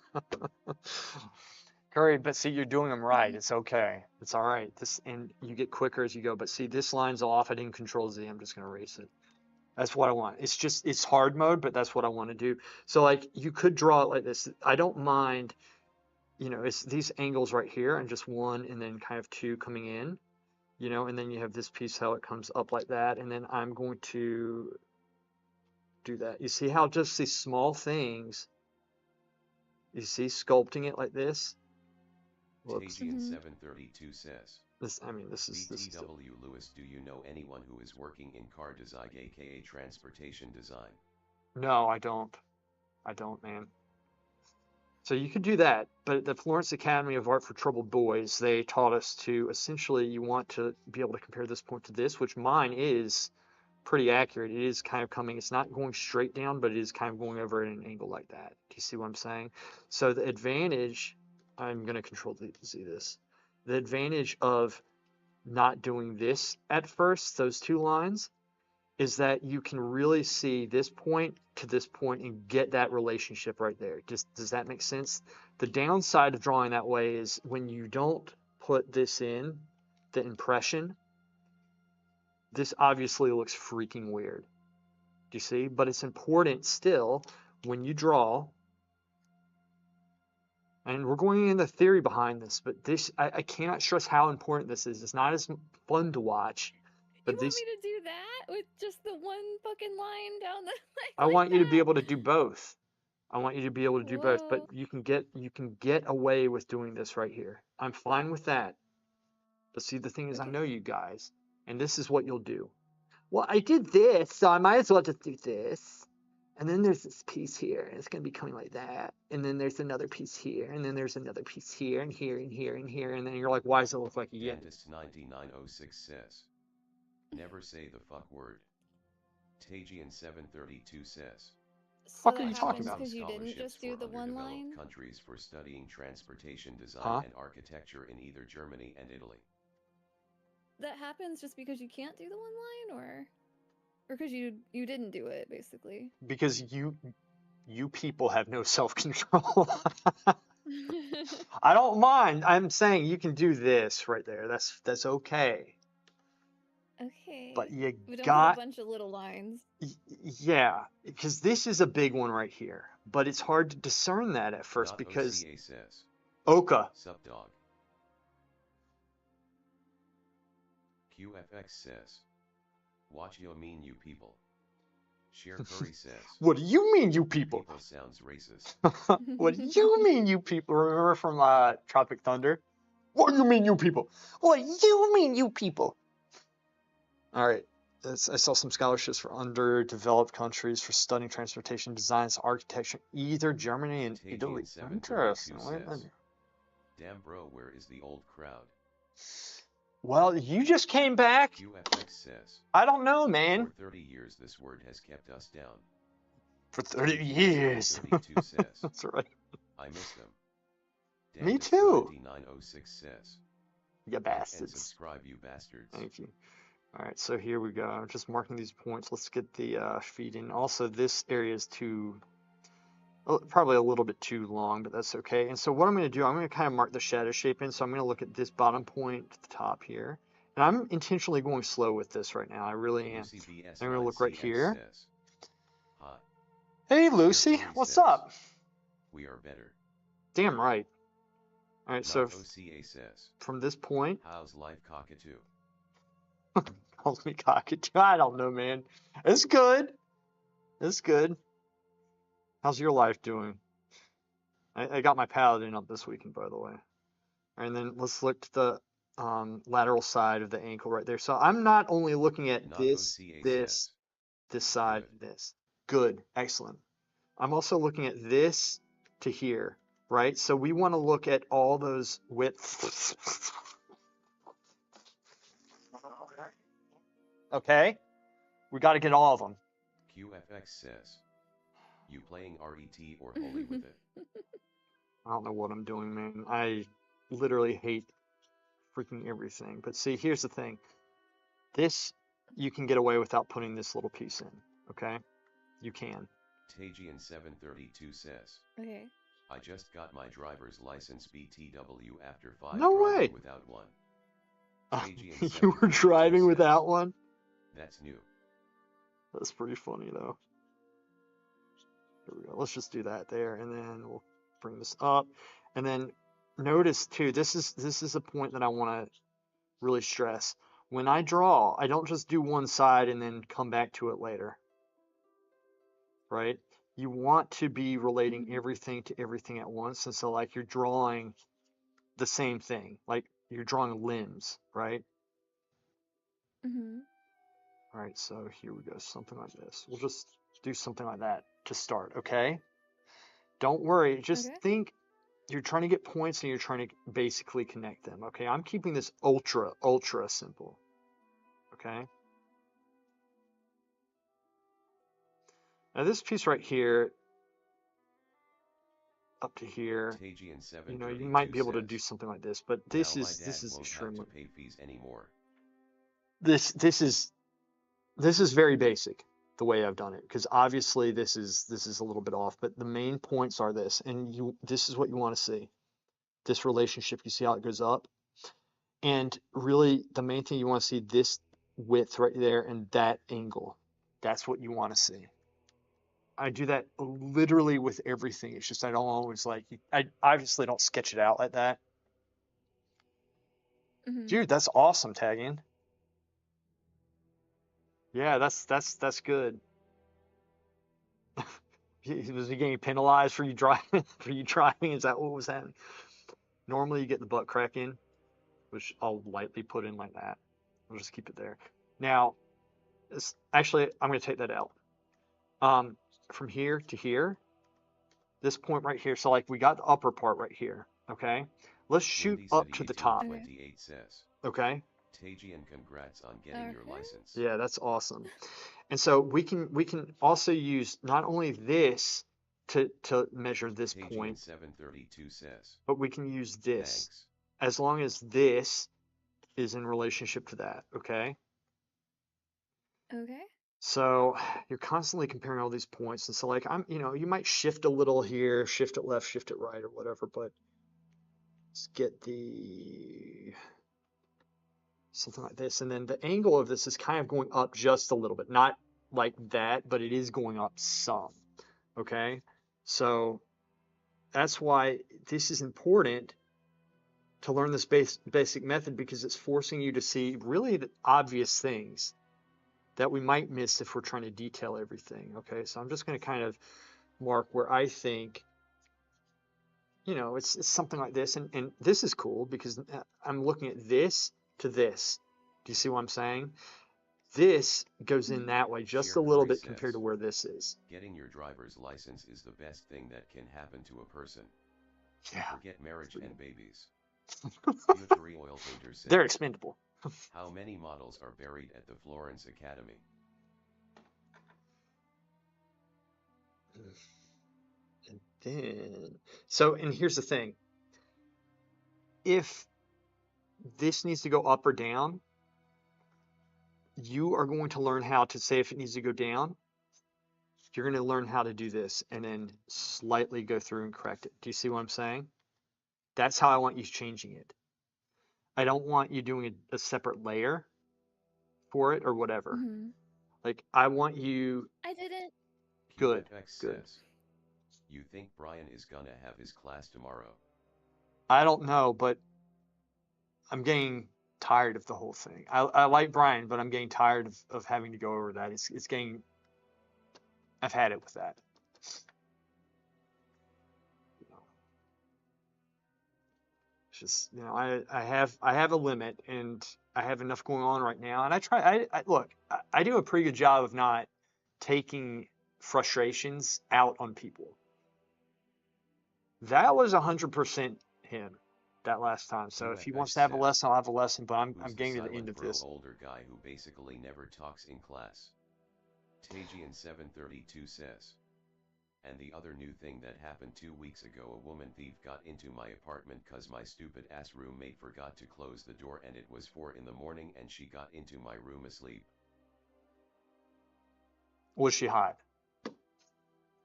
A: Curry, but see, you're doing them right. It's okay. It's all right. And you get quicker as you go. But see, this line's off. I didn't control Z. I'm just going to erase it. That's what I want. It's hard mode, but that's what I want to do. So like you could draw it like this. I don't mind, you know, it's these angles right here and just one and then kind of two coming in, you know, and then you have this piece, how it comes up like that. And then I'm going to do that. You see how just these small things, you see sculpting it like this? Whoops.
C: Tagian 732 says,
A: This is
C: BTW Lewis, do you know anyone who is working in car design, aka transportation design?
A: No, I don't, man. So you could do that, but at the Florence Academy of Art for Troubled Boys, they taught us to essentially, you want to be able to compare this point to this, which mine is pretty accurate. It is kind of coming, it's not going straight down, but it is kind of going over at an angle like that. Do you see what I'm saying? So the advantage, I'm going to control Z this. The advantage of not doing this at first, those two lines, is that you can really see this point to this point and get that relationship right there. Does that make sense? The downside of drawing that way is when you don't put this in, the impression, this obviously looks freaking weird. Do you see? But it's important still when you draw, and we're going into the theory behind this, but this, I cannot stress how important this is. It's not as fun to watch, but
B: You want
A: this,
B: me to do that with just the one fucking line down the
A: I
B: like
A: want you to be
B: that?
A: able to do both. I want you to be able to do both, but
B: Whoa.
A: you can get away with doing this right here. I'm fine with that. But see, the thing is, I
B: Okay.
A: know you guys, and this is what you'll do. Well, I did this, so I might as well just do this. And then there's this piece here, and it's going to be coming like that. And then there's another piece here, and then there's another piece here, and here, and here, and here. And then you're like, why does it look like a Yeti?
C: Dentist 9906 says, never say the fuck word. Tajian 732 says,
B: So
A: Fuck are
B: that
A: you talking
B: happens
A: about?
B: because you didn't
C: scholarships
B: just do
C: for
B: the one
C: underdeveloped
B: line?
C: countries for studying transportation design
A: Huh?
C: and architecture in either Germany and Italy.
B: That happens just because you can't do the one line, or because you didn't do it, basically.
A: Because you people have no self-control. I don't mind. I'm saying you can do this right there. That's okay.
B: Okay.
A: But you
B: We don't put a
A: got,
B: bunch of little lines.
A: yeah, because this is a big one right here. But it's hard to discern that at first
C: Not
A: because
C: OCA says,
A: Oka.
C: sup dog. QFX says, watch yo mean you people. Sheer Curry says,
A: What do you mean, you people?
C: people sounds racist.
A: What do you mean, you people? Remember from Tropic Thunder? What do you mean, you people? What do you mean, you people? All right. I saw some scholarships for underdeveloped countries for studying transportation designs, architecture, either Germany and Italy.
C: Tajian 732
A: Interesting.
C: says, damn bro, where is the old crowd?
A: Well, you just came back.
C: QFX says,
A: I don't know, man.
C: for 30 years this word has kept us down.
A: For 30 years.
C: 32 says,
A: That's right.
C: I miss them.
A: Me
C: Dentist
A: too.
C: 9906 says,
A: You
C: like and
A: bastards.
C: subscribe you bastards.
A: Thank you. All right, so here we go. I'm just marking these points. Let's get the feed in. Also, this area is probably a little bit too long, but that's okay. And so what I'm going to do, I'm going to kind of mark the shadow shape in. So I'm going to look at this bottom point at the top here. And I'm intentionally going slow with this right now. I really am. I'm going to look right here.
C: Says, hi.
A: Hey, Lucy.
C: Curry
A: What's
C: says,
A: up?
C: we are better.
A: Damn right. All right,
C: Not
A: so
C: OCA says,
A: from this point,
C: how's life cockatoo?
A: calls me cockatoo. I don't know, man. It's good. It's good. How's your life doing? I got my paladin up this weekend, by the way. And then let's look to the lateral side of the ankle right there. So I'm not only looking at
C: Not
A: this,
C: OCA
A: this,
C: says,
A: this side,
C: good.
A: this. Good. Excellent. I'm also looking at this to here, right? So we want to look at all those widths. Okay? We got to get all of them.
C: QFX says, you playing RET or holy with it?
A: I don't know what I'm doing, man. I literally hate freaking everything. But see, here's the thing. This, you can get away without putting this little piece in, okay? You can.
C: Tajian 732 says,
B: Okay.
C: I just got my driver's license BTW after 5
A: No
C: driving
A: way.
C: without one.
A: You were driving without one?
C: That's new.
A: That's pretty funny, though. Here we go. Let's just do that there, and then we'll bring this up. And then notice, too, this is a point that I want to really stress. When I draw, I don't just do one side and then come back to it later. Right? You want to be relating everything to everything at once. And so, like, you're drawing the same thing. Like, you're drawing limbs, right?
B: Mm-hmm.
A: All right, so here we go. Something like this. We'll just do something like that to start, okay? Don't worry. Just think you're trying to get points and you're trying to basically connect them, okay? I'm keeping this ultra simple, okay? Now this piece right here, up to here,
C: Tagian
A: you might
C: 732
A: be able to do
C: says,
A: something like this, but
C: now
A: this
C: my
A: is
C: dad won't have to
A: extremely
C: pay fees anymore.
A: this is very basic the way I've done it, because obviously this is a little bit off, but the main points are this, and this is what you want to see. This relationship, you see how it goes up, and really the main thing you want to see, this width right there and that angle. That's what you want to see. I do that literally with everything. It's just I don't always I obviously don't sketch it out like that.
B: Hmm.
A: Dude, that's awesome, tagging. Yeah, that's good. Was he getting penalized for you driving? For you driving? Is that what was happening? Normally you get the butt crack in, which I'll lightly put in like that. I'll just keep it there. Now, actually, I'm going to take that out. From here to here, this point right here. So like we got the upper part right here. Okay, let's shoot
C: Windy
A: up
C: City
A: to the top.
C: 1828 says,
A: Okay.
C: Tagian, congrats on getting your
B: Okay.
C: license.
A: Yeah, that's awesome. And so we can also use not only this to measure this
C: Tagian
A: point,
C: 732 says,
A: but we can use this
C: thanks.
A: as long as this is in relationship to that. Okay.
B: Okay.
A: So you're constantly comparing all these points, and so like you might shift a little here, shift it left, shift it right, or whatever, but let's get something like this, and then the angle of this is kind of going up just a little bit, not like that, but it is going up some. Okay, so that's why this is important to learn this basic method, because it's forcing you to see really the obvious things that we might miss if we're trying to detail everything. Okay, so I'm just going to kind of mark where I think, it's something like this, and this is cool because I'm looking at this to this. Do you see what I'm saying? This goes in that way just
C: Share
A: a little
C: Curry
A: bit compared
C: says,
A: to where this is.
C: getting your driver's license is the best thing that can happen to a person.
A: Yeah,
C: Forget marriage and babies. Future Oil Painter says,
A: they're expendable.
C: how many models are buried at the Florence Academy?
A: And then, and here's the thing. If this needs to go up or down, you are going to learn how to say if it needs to go down. You're going to learn how to do this and then slightly go through and correct it. Do you see what I'm saying? That's how I want you changing it. I don't want you doing a separate layer for it or whatever.
B: Hmm.
A: Like, I want you.
B: I didn't.
A: Good.
C: QFX
A: Good.
C: says, you think Brian is gonna have his class tomorrow?
A: I don't know, but I'm getting tired of the whole thing. I like Brian, but I'm getting tired of having to go over that. It's getting. I've had it with that. It's just, I have a limit, and I have enough going on right now, and look, I do a pretty good job of not taking frustrations out on people. That was 100% him that last time. So if he wants to have a lesson, I'll have a lesson, but I'm getting to the end of this.
C: Older guy who basically never talks in class. Tagian 732 says, and the other new thing that happened 2 weeks ago, a woman thief got into my apartment cause my stupid ass roommate forgot to close the door, and it was 4 in the morning and she got into my room asleep.
A: Was she hot?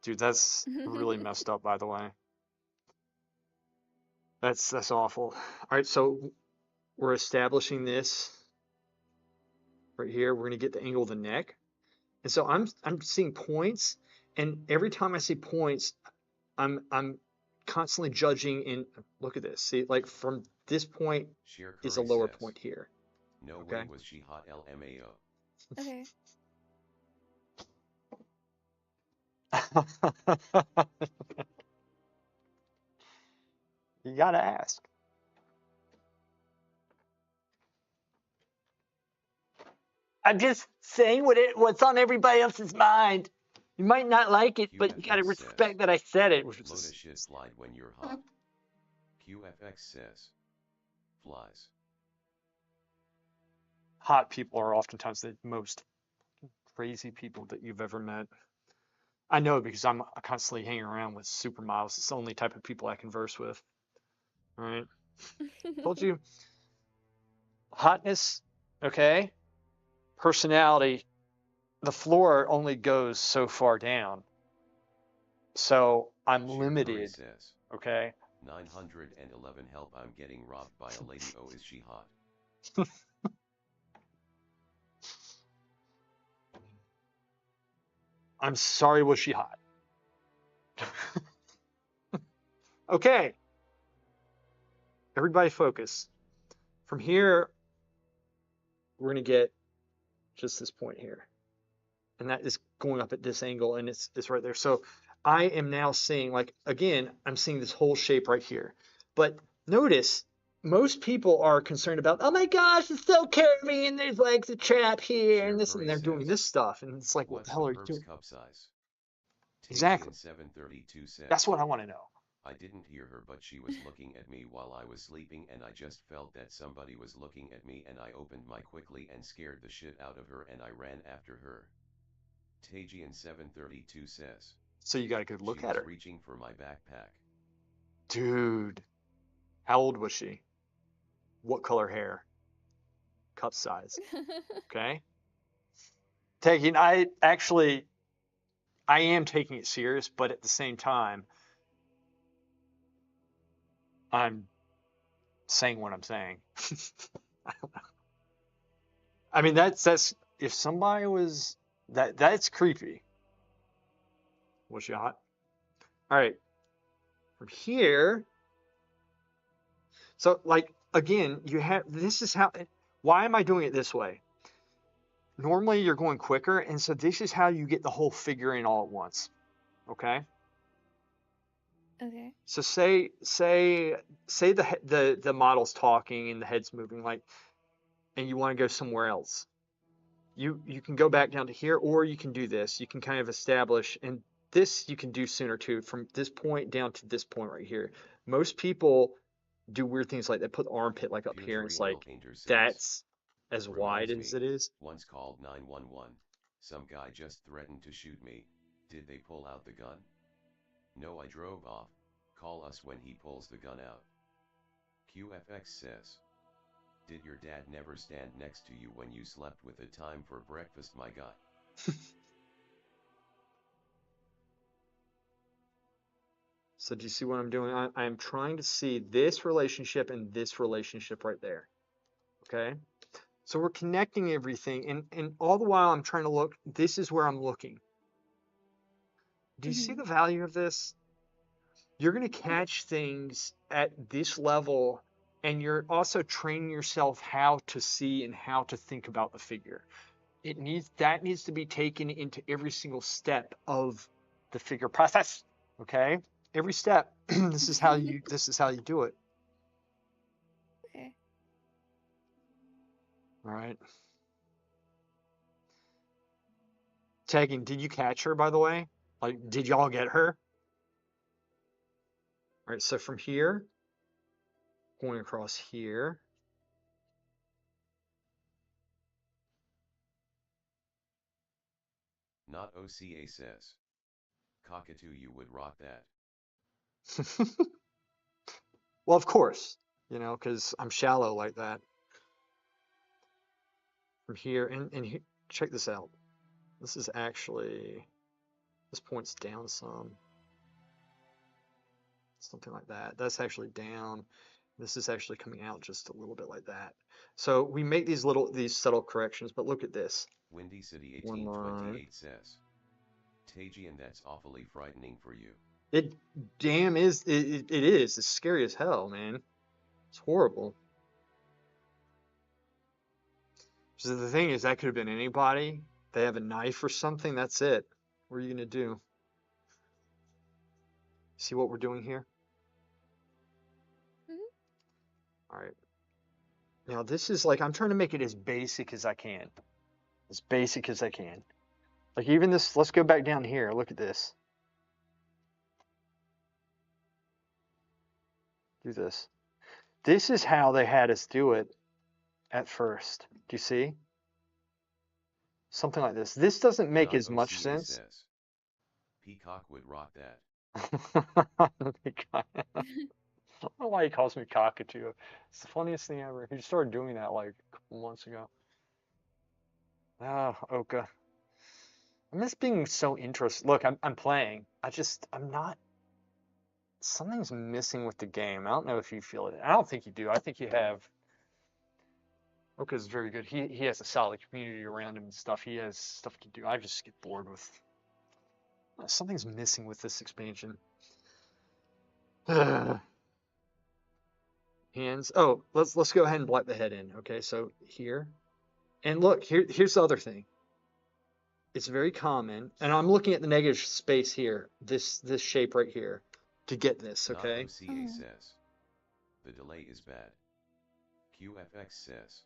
A: Dude, that's really messed up, by the way. That's awful. All right, so we're establishing this right here. We're going to get the angle of the neck. And so I'm seeing points, and every time I see points, I'm constantly judging. And look at this. See, like from this point is a lower point here.
C: No
A: Okay.
C: way was she hot, LMAO.
B: Okay.
A: You gotta ask. I'm just saying what's on everybody else's mind. You might not like it, but you gotta respect that I said it. Which
C: Lotus shit slide when you're hot. QFX says, flies.
A: Hot people are oftentimes the most crazy people that you've ever met. I know because I'm constantly hanging around with supermodels. It's the only type of people I converse with. All right. Told you. Hotness, okay. Personality, the floor only goes so far down. So I'm
C: Sheer Curry
A: limited,
C: says,
A: okay?
C: 911 help, I'm getting robbed by a lady. Oh, is she hot?
A: I'm sorry, was she hot? Okay, everybody focus. From here, we're going to get just this point here. And that is going up at this angle, and it's right there. So I am now seeing, like, again, I'm seeing this whole shape right here. But notice, most people are concerned about, oh my gosh, it's so curvy, and there's like the trap here,
C: Sheer
A: and this, and
C: Curry
A: they're doing
C: says,
A: this stuff. And it's like, what the
C: what's the
A: hell are you
C: perp's
A: doing?
C: cup size?
A: Exactly.
C: Tajian 732
A: That's
C: says,
A: what I want to know.
C: I didn't hear her, but she was looking at me while I was sleeping, and I just felt that somebody was looking at me, and I opened my quickly and scared the shit out of her, and I ran after her. Tajian 732 says,
A: So you got a good look
C: she
A: at
C: was
A: her.
C: reaching for my backpack.
A: Dude, how old was she? What color hair? Cup size. Okay. Taking, I am taking it serious, but at the same time, I'm saying what I'm saying. I mean, that's if somebody was that's creepy. Was she hot? All right, from here. So like again, you have this is how. Why am I doing it this way? Normally you're going quicker, and so this is how you get the whole figure in all at once. Okay.
B: Okay.
A: So say the model's talking and the head's moving like, and you want to go somewhere else. You can go back down to here, or you can do this. You can kind of establish, and this you can do sooner too, from this point down to this point right here. Most people do weird things like they put the armpit like up here, and
C: Future
A: it's
C: Oil
A: like
C: Painter says,
A: that's as wide
C: reminds
A: as
C: me,
A: it is.
C: once called 911. Some guy just threatened to shoot me. Did they pull out the gun? No, I drove off. Call us when he pulls the gun out. QFX says, did your dad never stand next to you when you slept with a time for breakfast, my guy?
A: So do you see what I'm doing? I'm trying to see this relationship and this relationship right there. Okay. So we're connecting everything, and all the while I'm trying to look, this is where I'm looking. Do you see
B: Mhm.
A: the value of this? You're going to catch things at this level, and you're also training yourself how to see and how to think about the figure. That needs to be taken into every single step of the figure process. Okay? Every step. This is how you do it.
B: Okay.
A: All right. Tagging, did you catch her, by the way? Like, did y'all get her? All right, so from here, going across here.
C: Not OCA says, cockatoo, you would rock that.
A: Well, of course, because I'm shallow like that. From here, and check this out. This is actually, this point's down some. Something like that. That's actually down. This is actually coming out just a little bit like that. So we make these subtle corrections, but look at this.
C: Windy City
A: One line.
C: 1828 says, Tajian, that's awfully frightening for you.
A: It damn is, it is. It's scary as hell, man. It's horrible. So the thing is, that could have been anybody. They have a knife or something, that's it. What are you gonna do? See what we're doing here?
B: Mhm.
A: All right. Now this is like, I'm trying to make it as basic as I can. As basic as I can. Like even this, let's go back down here. Look at this. Do this. This is how they had us do it at first. Do you see? Something like this. This doesn't make
C: Not
A: as much
C: OCA
A: sense.
C: says, Peacock would rock that.
A: I don't know why he calls me cockatoo. It's the funniest thing ever. He started doing that like a couple months ago. Ah, Oka. I miss being so interested. Look, I'm playing. I'm not. Something's missing with the game. I don't know if you feel it. I don't think you do. I think you have. Oka's very good. He has a solid community around him and stuff. He has stuff he can do. I just get bored with. Something's missing with this expansion. Hands. Oh, let's go ahead and block the head in. Okay, so here. And look, here's the other thing. It's very common, and I'm looking at the negative space here, this shape right here, to get this, okay?
C: Not OCA says. The delay is bad. QFX says.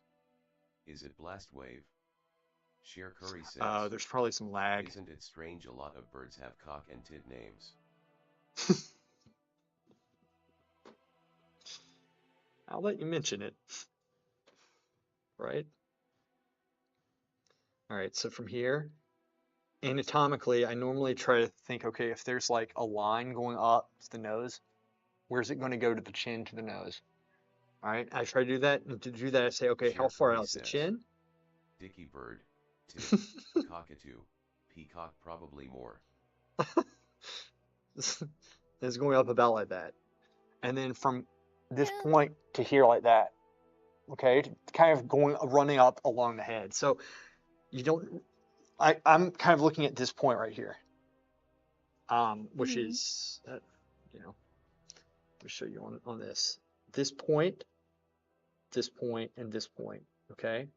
C: Is it Blast Wave? Sheer Curry says.
A: There's probably some lag.
C: Isn't it strange a lot of birds have cock and tit names?
A: I'll let you mention it. Right? All right, so from here, anatomically, I normally try to think, okay, if there's like a line going up to the nose, where's it going to go to the chin to the nose? All right, I try to do that, and to do that, I say, okay, how far out is the chin?
C: Dicky bird, tit, cockatoo, peacock probably more.
A: It's going up about like that. And then from this point to here like that, okay, kind of running up along the head. So you don't, I'm kind of looking at this point right here, which is, you know, let me show you on this. This point, and this point, okay?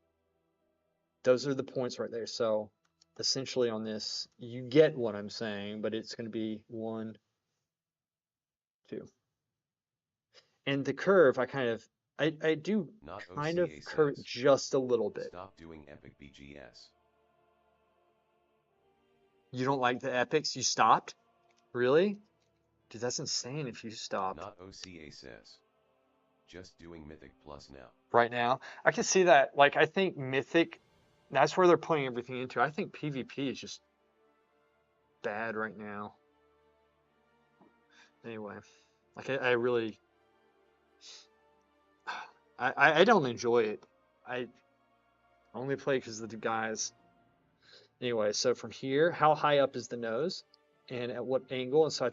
A: Those are the points right there. So essentially on this, you get what I'm saying, but it's going to be 1, 2. And the curve, I do
C: Not
A: kind of
C: OCA
A: curve
C: says.
A: just a little bit.
C: Stop doing epic BGS.
A: You don't like the epics? You stopped? Really? Dude, that's insane if you stopped.
C: Not OCA says. Just doing Mythic Plus now.
A: Right now? I can see that. Like, I think Mythic, that's where they're putting everything into. I think PvP is just bad right now. Anyway, like, I really, I don't enjoy it. I only play because of the guys. Anyway, so from here, how high up is the nose and at what angle? And so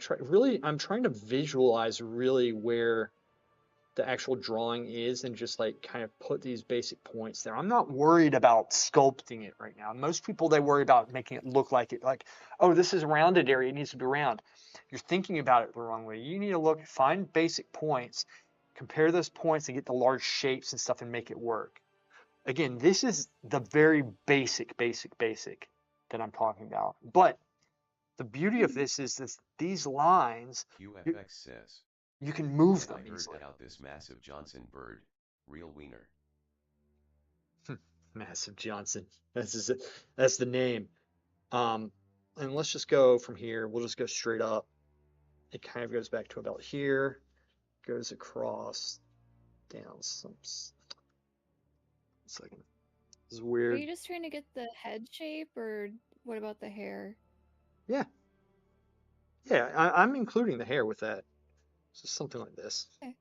A: I'm trying to visualize really where the actual drawing is and just like kind of put these basic points there. I'm not worried about sculpting it right now. Most people, they worry about making it look like it, like, oh, this is a rounded area, it needs to be round. You're thinking about it the wrong way. You need to find basic points, compare those points and get the large shapes and stuff and make it work. Again, this is the very basic that I'm talking about. But the beauty of this is these lines,
C: QFX says.
A: You can move them
C: I heard
A: easily.
C: about this massive Johnson bird, real wiener.
A: Massive Johnson. That's the name. And let's just go from here. We'll just go straight up. It kind of goes back to about here, goes across, down some. Second. This is weird.
B: Are you just trying to get the head shape, or what about the hair?
A: Yeah. Yeah, I'm including the hair with that. So something like this.
B: Okay.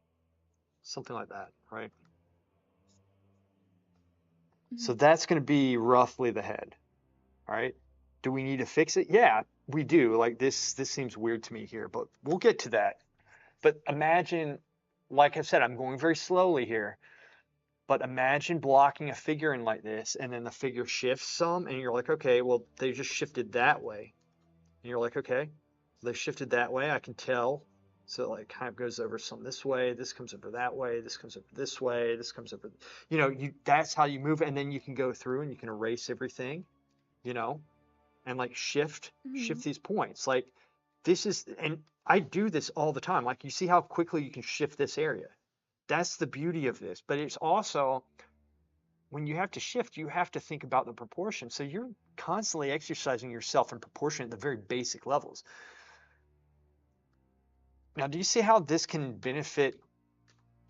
A: Something like that, right? So that's going to be roughly the head, all right? Do we need to fix it? Yeah, we do. Like this seems weird to me here, but we'll get to that. But imagine, like I said, I'm going very slowly here. But imagine blocking a figure in like this, and then the figure shifts some, and you're like, okay, well, they just shifted that way. And you're like, okay, they shifted that way, I can tell. So it like kind of goes over some this way, this comes over that way, this comes over this way, this comes over, you know, that's how you move, and then you can go through and you can erase everything, you know, and like shift these points. Like this is, and I do this all the time. Like you see how quickly you can shift this area. That's the beauty of this. But it's also, when you have to shift, you have to think about the proportion. So you're constantly exercising yourself in proportion at the very basic levels. Now, do you see how this can benefit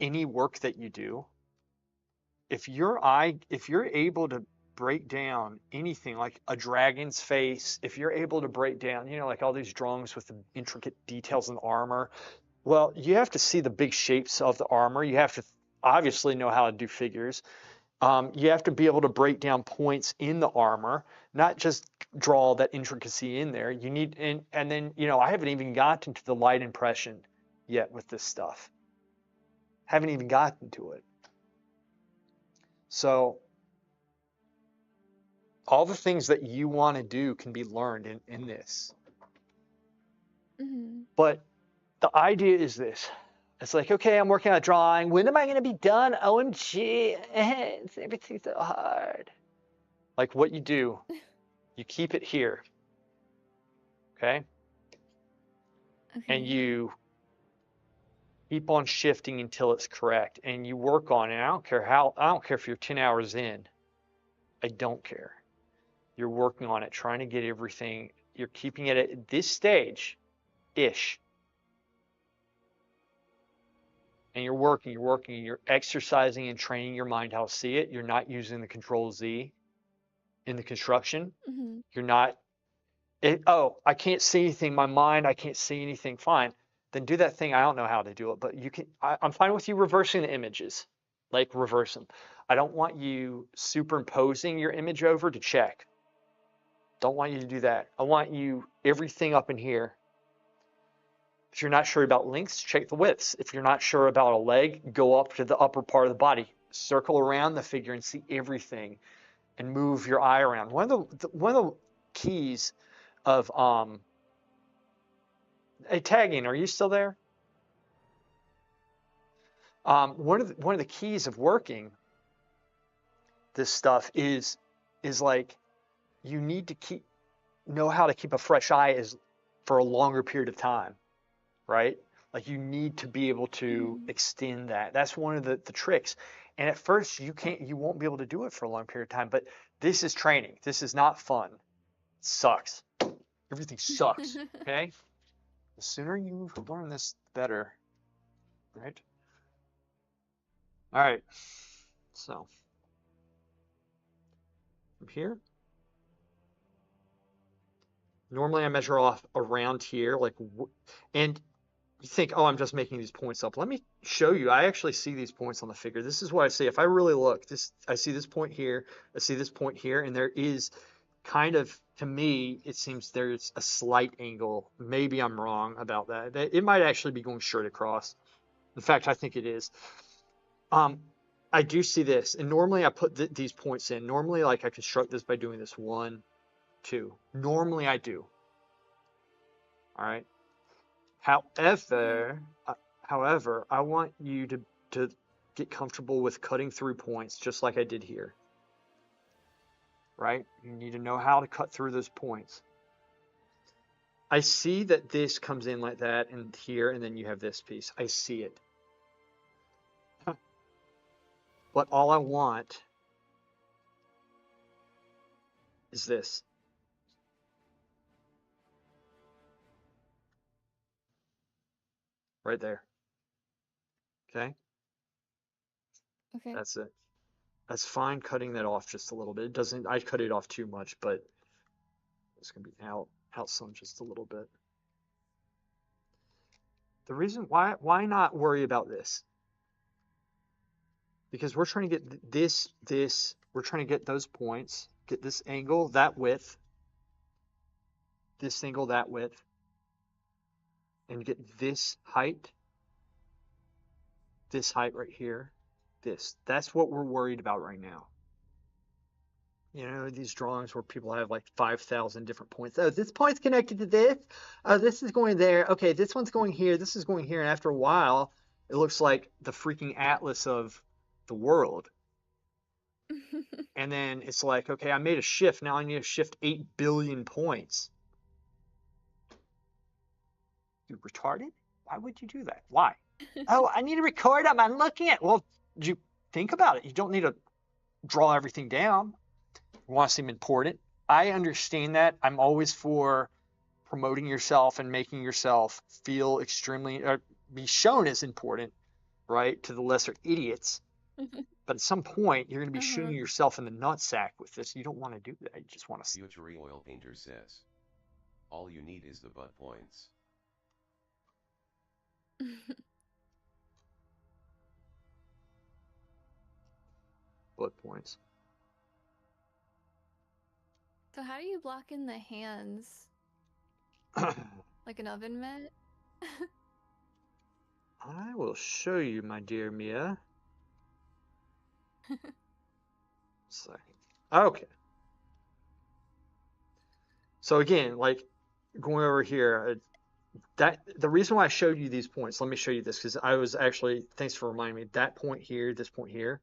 A: any work that you do? If you're able to break down anything like a dragon's face, if you're able to break down, you know, like all these drawings with the intricate details in the armor, well, you have to see the big shapes of the armor. You have to obviously know how to do figures. You have to be able to break down points in the armor, not just draw that intricacy in there. You need, and then, you know, I haven't even gotten to the light impression yet with this stuff. Haven't even gotten to it. So all the things that you want to do can be learned in this.
B: Mm-hmm.
A: But the idea is this. It's like, okay, I'm working on a drawing. When am I going to be done? OMG, everything's so hard. Like what you do, you keep it here, okay? And you keep on shifting until it's correct, and you work on it. I don't care if you're 10 hours in. I don't care. You're working on it, trying to get everything. You're keeping it at this stage-ish. And you're working, you're exercising and training your mind how to see it. You're not using the Control Z in the construction.
B: Mm-hmm.
A: You're not, oh, I can't see anything. My mind, I can't see anything. Fine. Then do that thing. I don't know how to do it, but you can. I'm fine with you reversing the images, like reverse them. I don't want you superimposing your image over to check. Don't want you to do that. I want you everything up in here. If you're not sure about lengths, check the widths. If you're not sure about a leg, go up to the upper part of the body. Circle around the figure and see everything and move your eye around. One of the keys of hey, tagging, are you still there? One of the keys of working this stuff is like you need to know how to keep a fresh eye for a longer period of time, right? Like you need to be able to extend that. That's one of the tricks. And at first you won't be able to do it for a long period of time, but this is training. This is not fun. It sucks. Everything sucks, okay? The sooner you learn this, the better, right? All right, so from here, normally I measure off around here, and you think, oh, I'm just making these points up. Let me show you. I actually see these points on the figure. This is what I see. If I really look, I see this point here, I see this point here, and there is kind of, to me, it seems there's a slight angle. Maybe I'm wrong about that. It might actually be going straight across. In fact, I think it is. I do see this, and normally I put these points in. Normally, like I construct this by doing this 1, 2. Normally I do. All right. However, I want you to get comfortable with cutting through points, just like I did here. Right? You need to know how to cut through those points. I see that this comes in like that, and here, and then you have this piece. I see it. But all I want is this. Right there. Okay?
B: Okay.
A: That's it. That's fine cutting that off just a little bit. It doesn't, I cut it off too much, but it's going to be out some just a little bit. The reason why not worry about this? Because we're trying to get this, we're trying to get those points, get this angle, that width, this angle, that width, and get this height right here, this. That's what we're worried about right now. You know, these drawings where people have like 5,000 different points. Oh, this point's connected to this. Oh, this is going there. Okay, this one's going here. This is going here. And after a while, it looks like the freaking atlas of the world. And then it's like, okay, I made a shift. Now I need to shift 8 billion points. You retarded? Why would you do that? Why? Oh, I need to record them. I'm looking at. Well, you think about it. You don't need to draw everything down. You want to seem important. I understand that. I'm always for promoting yourself and making yourself feel extremely, or be shown as important, right, to the lesser idiots. But at some point, you're going to be shooting
B: Uh-huh.
A: yourself in the nutsack with this. You don't want to do that. You just want to.
C: Future Oil Painter says, all you need is the butt points.
A: Bullet points.
B: So how do you block in the hands? Like an oven mitt?
A: I will show you, my dear Mia. Second. Okay. So again, like going over here, that the reason why I showed you these points, let me show you this because I was actually, thanks for reminding me, that point here, this point here,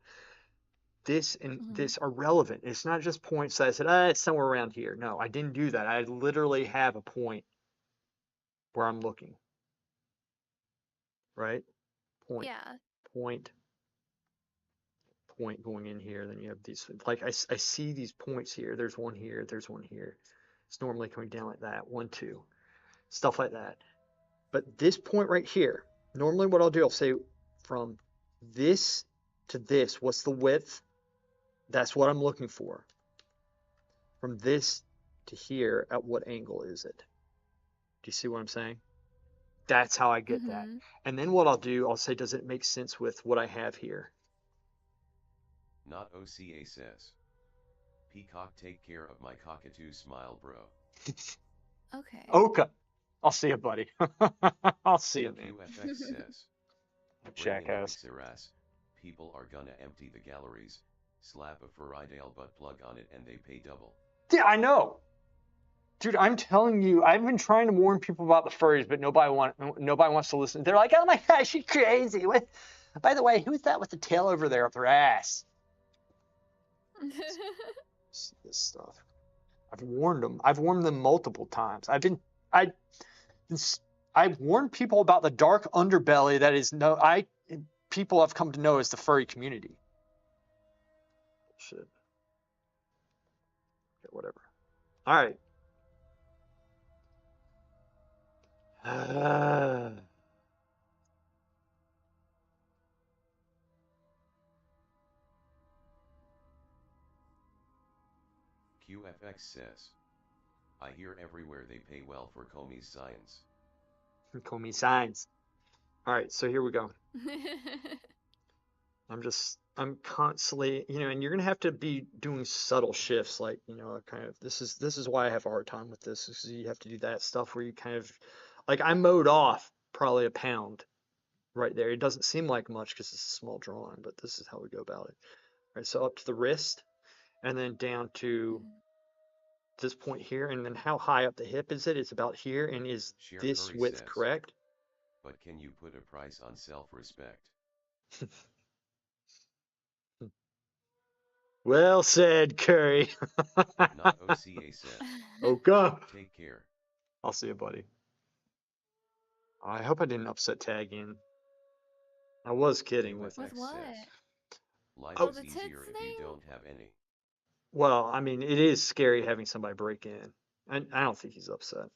A: this and this are relevant. It's not just points that I said, it's somewhere around here. No, I didn't do that. I literally have a point where I'm looking, right? Point,
B: Yeah.
A: point, point going in here. Then you have these, like I see these points here. There's one here, there's one here. It's normally coming down like that, 1, 2, stuff like that. But this point right here, normally what I'll do, I'll say from this to this, what's the width? That's what I'm looking for. From this to here, at what angle is it? Do you see what I'm saying? That's how I get that. And then what I'll do, I'll say, does it make sense with what I have here?
C: Not OCA says, Peacock, take care of my cockatoo smile, bro.
B: Okay.
A: Okay. I'll see you, buddy. I'll see you, man.
C: QFX says,
A: Jackass.
C: People are gonna empty the galleries, slap a Ferrydale butt plug on it, and they pay double.
A: Yeah, I know. Dude, I'm telling you, I've been trying to warn people about the furries, but nobody wants to listen. They're like, oh my gosh, you're crazy. What? By the way, who's that with the tail over there up their ass? This stuff. I've warned them. I've warned them multiple times. I've warned people about the dark underbelly that is people have come to know as the furry community. Shit. Okay, whatever. All right.
C: QFX says, I hear everywhere they pay well for Comey's science.
A: Comey signs. All right, so here we go. I'm constantly, and you're gonna have to be doing subtle shifts, like, kind of. This is why I have a hard time with this, is you have to do that stuff where you kind of, like, I mowed off probably a pound right there. It doesn't seem like much because it's a small drawing, but this is how we go about it. All right, so up to the wrist, and then down to this point here, and then how high up the hip is it? It's about here, and is this width correct?
C: But can you put a price on self-respect?
A: Well said, Curry.
C: Not OCA says,
A: okay.
C: Take care.
A: I'll see you, buddy. I hope I didn't upset tag in. I was kidding with
B: what?
C: Life is easier if you don't have any.
A: Well, I mean, it is scary having somebody break in. I don't think he's upset.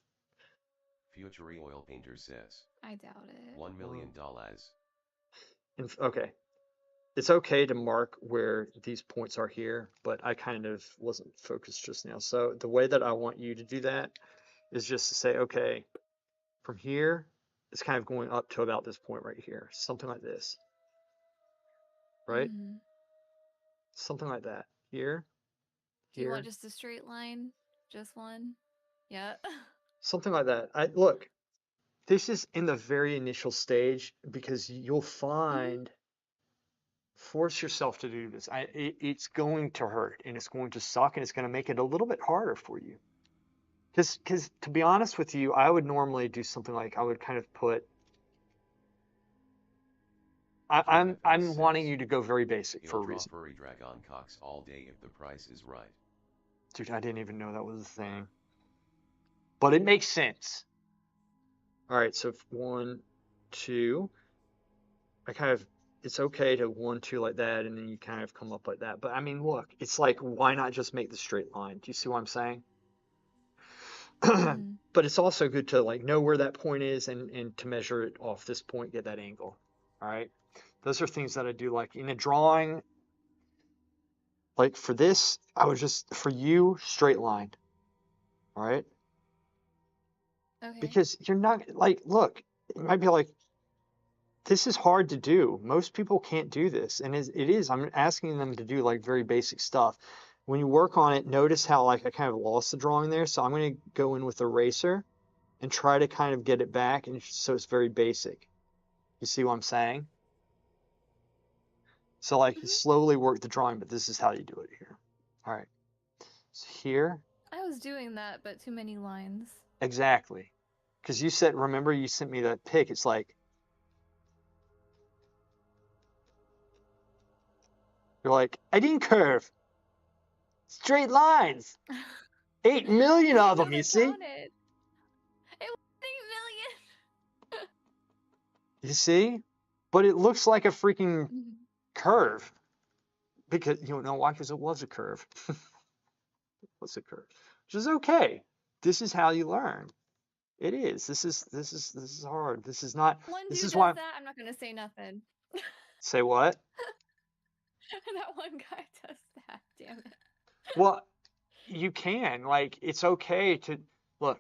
C: Future Oil Painter says,
B: I doubt it.
C: $1 million.
A: Okay. It's okay to mark where these points are here, but I kind of wasn't focused just now. So the way that I want you to do that is just to say, okay, from here, it's kind of going up to about this point right here. Something like this. Right? Something like that. Here.
B: Do you want just a straight line? Just one? Yeah.
A: Something like that. Look, this is in the very initial stage because you'll find, force yourself to do this. It's going to hurt and it's going to suck and it's going to make it a little bit harder for you. Because to be honest with you, I would normally do something like, I would kind of put, I'm wanting you to go very basic for a reason.
C: Furry drag on cocks all day if the price is right.
A: Dude, I didn't even know that was a thing. But it makes sense. All right, so 1, 2. It's okay to 1, 2 like that, and then you kind of come up like that. But I mean, look, it's like, why not just make the straight line? Do you see what I'm saying? But it's also good to like know where that point is and to measure it off this point, get that angle. All right. Those are things that I do. Like in a drawing, like for this, I would just, for you, straight line. All right?
B: Okay.
A: Because you're not, like, look, it might be like, this is hard to do. Most people can't do this. And it is, I'm asking them to do like very basic stuff. When you work on it, notice how like I kind of lost the drawing there. So I'm going to go in with eraser and try to kind of get it back. And so it's very basic. You see what I'm saying? So like you slowly work the drawing, but this is how you do it here. All right. So here,
B: I was doing that, but too many lines.
A: exactly. Because you said, remember you sent me that pic. It's like, you're like, I didn't curve. Straight lines. 8 million of them, you see?
B: Counted. It was 8 million.
A: You see? But it looks like a freaking curve. Because, you know why? Because it was a curve. It was a curve. Which is okay. This is how you learn. It is. This is hard. This is not.
B: One
A: This
B: dude
A: is
B: does
A: why.
B: that. I'm not gonna say nothing.
A: Say what?
B: That one guy does that. Damn it.
A: Well, you can. Like, it's okay to look.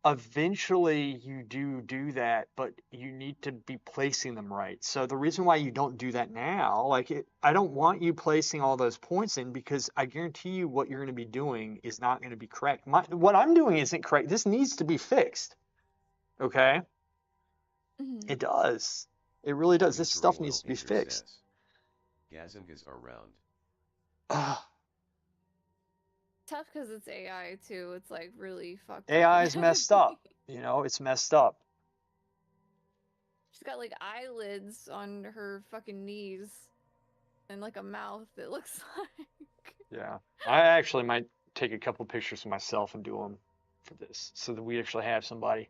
A: Eventually, you do that, but you need to be placing them right. So the reason why you don't do that now, like, I don't want you placing all those points in because I guarantee you what you're going to be doing is not going to be correct. What I'm doing isn't correct. This needs to be fixed. Okay? It does. It really does. This stuff needs to be fixed.
C: Gazangas are round.
B: Tough because it's AI too. It's like really fucked
A: AI
B: up.
A: is messed up. You know, it's messed up.
B: She's got like eyelids on her fucking knees and like a mouth, it looks like.
A: Yeah. I actually might take a couple pictures of myself and do them for this so that we actually have somebody.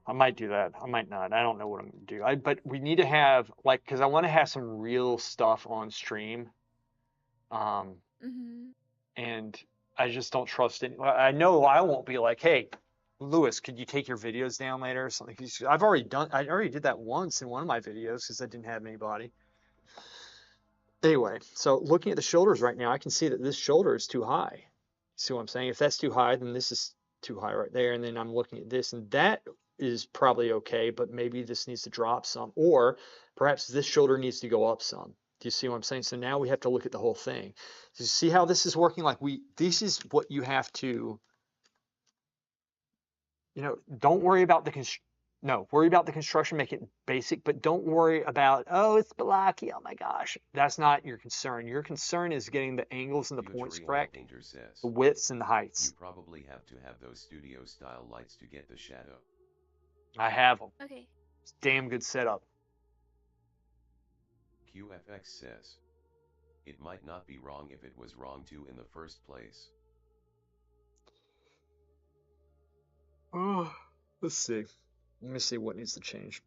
A: I might do that. I might not. I don't know what I'm going to do. But we need to have, like, because I want to have some real stuff on stream. And I just don't trust it. I know I won't be like, hey, Lewis, could you take your videos down later or something? I already did that once in one of my videos because I didn't have anybody. Anyway, so looking at the shoulders right now, I can see that this shoulder is too high. See what I'm saying? If that's too high, then this is too high right there. And then I'm looking at this, and that is probably okay, but maybe this needs to drop some. Or perhaps this shoulder needs to go up some. Do you see what I'm saying? So now we have to look at the whole thing. So you see how this is working? Like this is what you have to, don't worry about worry about the construction, make it basic, but don't worry about, oh, it's blocky, oh my gosh. That's not your concern. Your concern is getting the angles and the points correct, the widths and the heights.
C: You probably have to have those studio style lights to get the shadow.
A: I have them.
B: Okay.
A: It's damn good setup.
C: QFX says, it might not be wrong if it was wrong too in the first place.
A: Oh, let's see. Let me see what needs to change.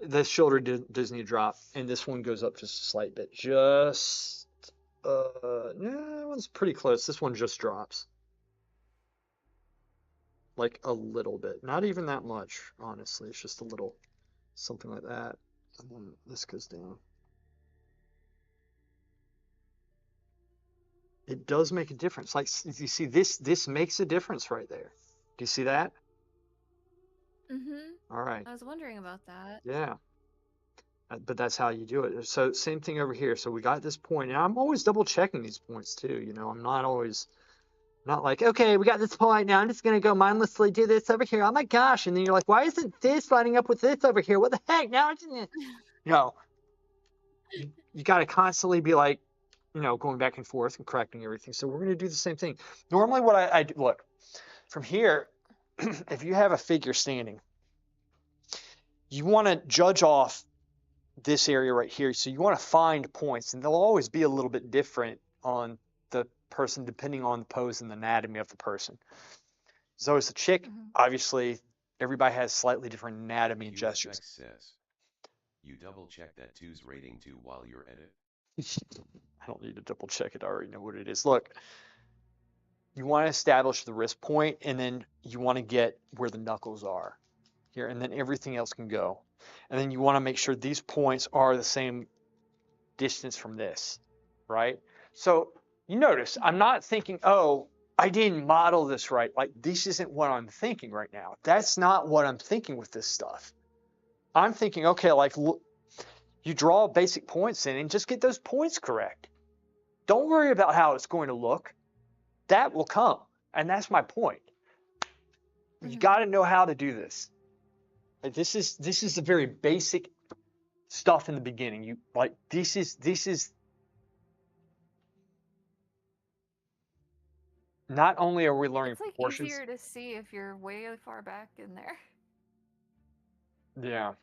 A: The shoulder does need to drop, and this one goes up just a slight bit. That one's pretty close. This one just drops. Like a little bit. Not even that much, honestly. It's just a little, something like that. And then this goes down. It does make a difference. Like, you see, this makes a difference right there. Do you see that? All right.
B: I was wondering about that.
A: Yeah. But that's how you do it. So same thing over here. So we got this point. And I'm always double checking these points too. I'm not like, okay, we got this point now. I'm just going to go mindlessly do this over here. Oh my gosh. And then you're like, why isn't this lining up with this over here? What the heck? Now it's you got to constantly be like, going back and forth and correcting everything. So we're going to do the same thing. Normally what I do, look, from here, if you have a figure standing, you want to judge off this area right here. So you want to find points, and they'll always be a little bit different on the person depending on the pose and the anatomy of the person. So as a chick, obviously, everybody has slightly different anatomy and gestures.
C: Says, you double check that 2's rating 2 while you're at it.
A: I don't need to double check it. I already know what it is. Look, you want to establish the wrist point, and then you want to get where the knuckles are. here, and then everything else can go. And then you want to make sure these points are the same distance from this, right? So you notice I'm not thinking, oh, I didn't model this right. Like, this isn't what I'm thinking right now. That's not what I'm thinking with this stuff. I'm thinking, okay, like, look, you draw basic points in and just get those points correct. Don't worry about how it's going to look. That will come. And that's my point. You got to know how to do this. Like, this is the very basic stuff in the beginning. You like this is not only are we learning
B: It's like
A: proportions.
B: easier to see if you're way far back in there.
A: Yeah.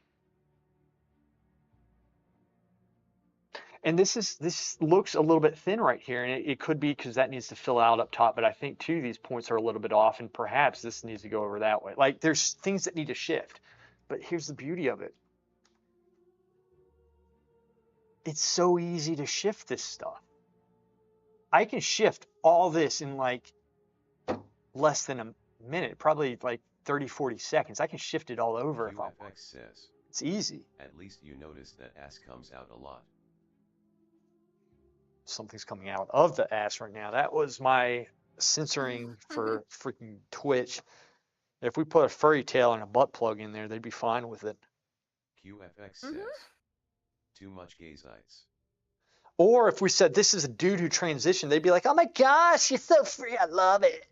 A: And this looks a little bit thin right here, and it could be because that needs to fill out up top, but I think too these points are a little bit off, and perhaps this needs to go over that way. Like, there's things that need to shift. But here's the beauty of it. It's so easy to shift this stuff. I can shift all this in like less than a minute, probably like 30, 40 seconds. I can shift it all over if I want.
C: QFX says,
A: It's easy.
C: at least you notice that ass comes out a lot.
A: Something's coming out of the ass right now. That was my censoring for freaking Twitch. If we put a furry tail and a butt plug in there, they'd be fine with it.
C: QFX says, too much gay sites.
A: Or if we said this is a dude who transitioned, they'd be like, oh my gosh, you're so free, I love it.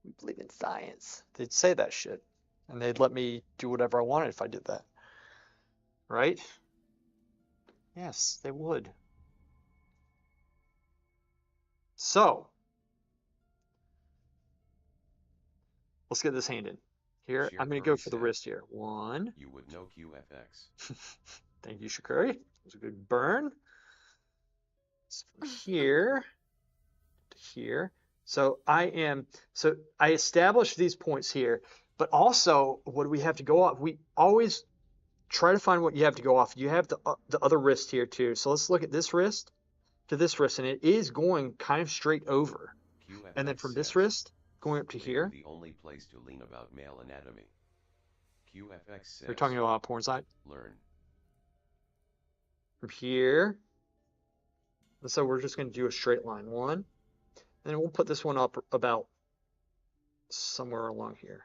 A: We believe in science. They'd say that shit. And they'd let me do whatever I wanted if I did that. Right? Yes, they would. So, let's get this hand in. Here,
C: Sheer
A: I'm going to go
C: Curry
A: for the
C: said,
A: wrist here. One.
C: You would know QFX.
A: Thank you, Shakuri. It was a good burn. It's from here to here. So I established these points here, but also what do we have to go off? We always try to find what you have to go off. You have the other wrist here too. So let's look at this wrist to this wrist, and it is going kind of straight over.
C: QFX
A: And then from this
C: says,
A: wrist going up to
C: they
A: here.
C: are the only place to lean about male anatomy. QFX says,
A: They're talking about porn side.
C: learn.
A: From here. And so we're just going to do a straight line. One. And then we'll put this one up about somewhere along here.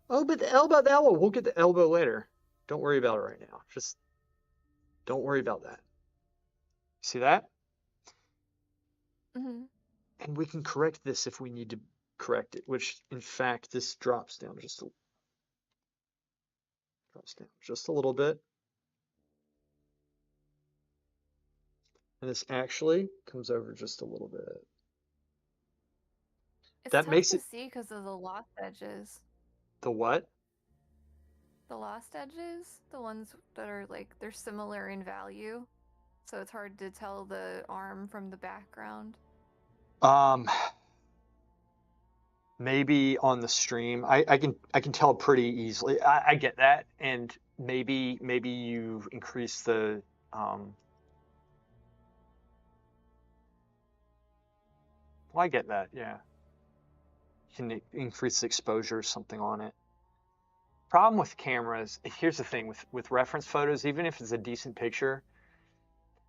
A: Oh, but the elbow, we'll get the elbow later. Don't worry about it right now. Just don't worry about that. See that?
B: Mm-hmm.
A: And we can correct this if we need to correct it, which in fact this drops down just a little bit. And this actually comes over just a little bit.
B: It's
A: That
B: tough
A: makes
B: to
A: it
B: see because of the lost edges.
A: the what?
B: The lost edges, the ones that are like they're similar in value, so it's hard to tell the arm from the background.
A: Maybe on the stream, I can tell pretty easily. I get that, and maybe you increase the well, I get that, yeah. You can increase the exposure or something on it. Problem with cameras, here's the thing with reference photos, even if it's a decent picture,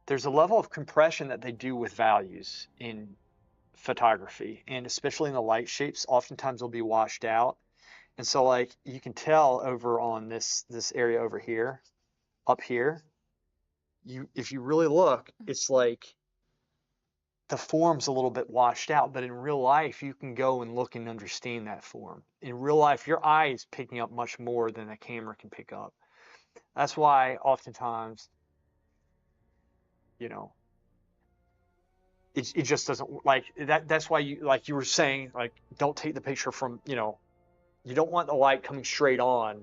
A: there's a level of compression that they do with values in photography, and especially in the light shapes, oftentimes they'll be washed out. And so like you can tell over on this area over here, up here, if you really look, it's like the form's a little bit washed out, but in real life, you can go and look and understand that form. In real life, your eye is picking up much more than a camera can pick up. That's why oftentimes, you know, it just doesn't like that. That's why you, like you were saying, like, don't take the picture from, you know, you don't want the light coming straight on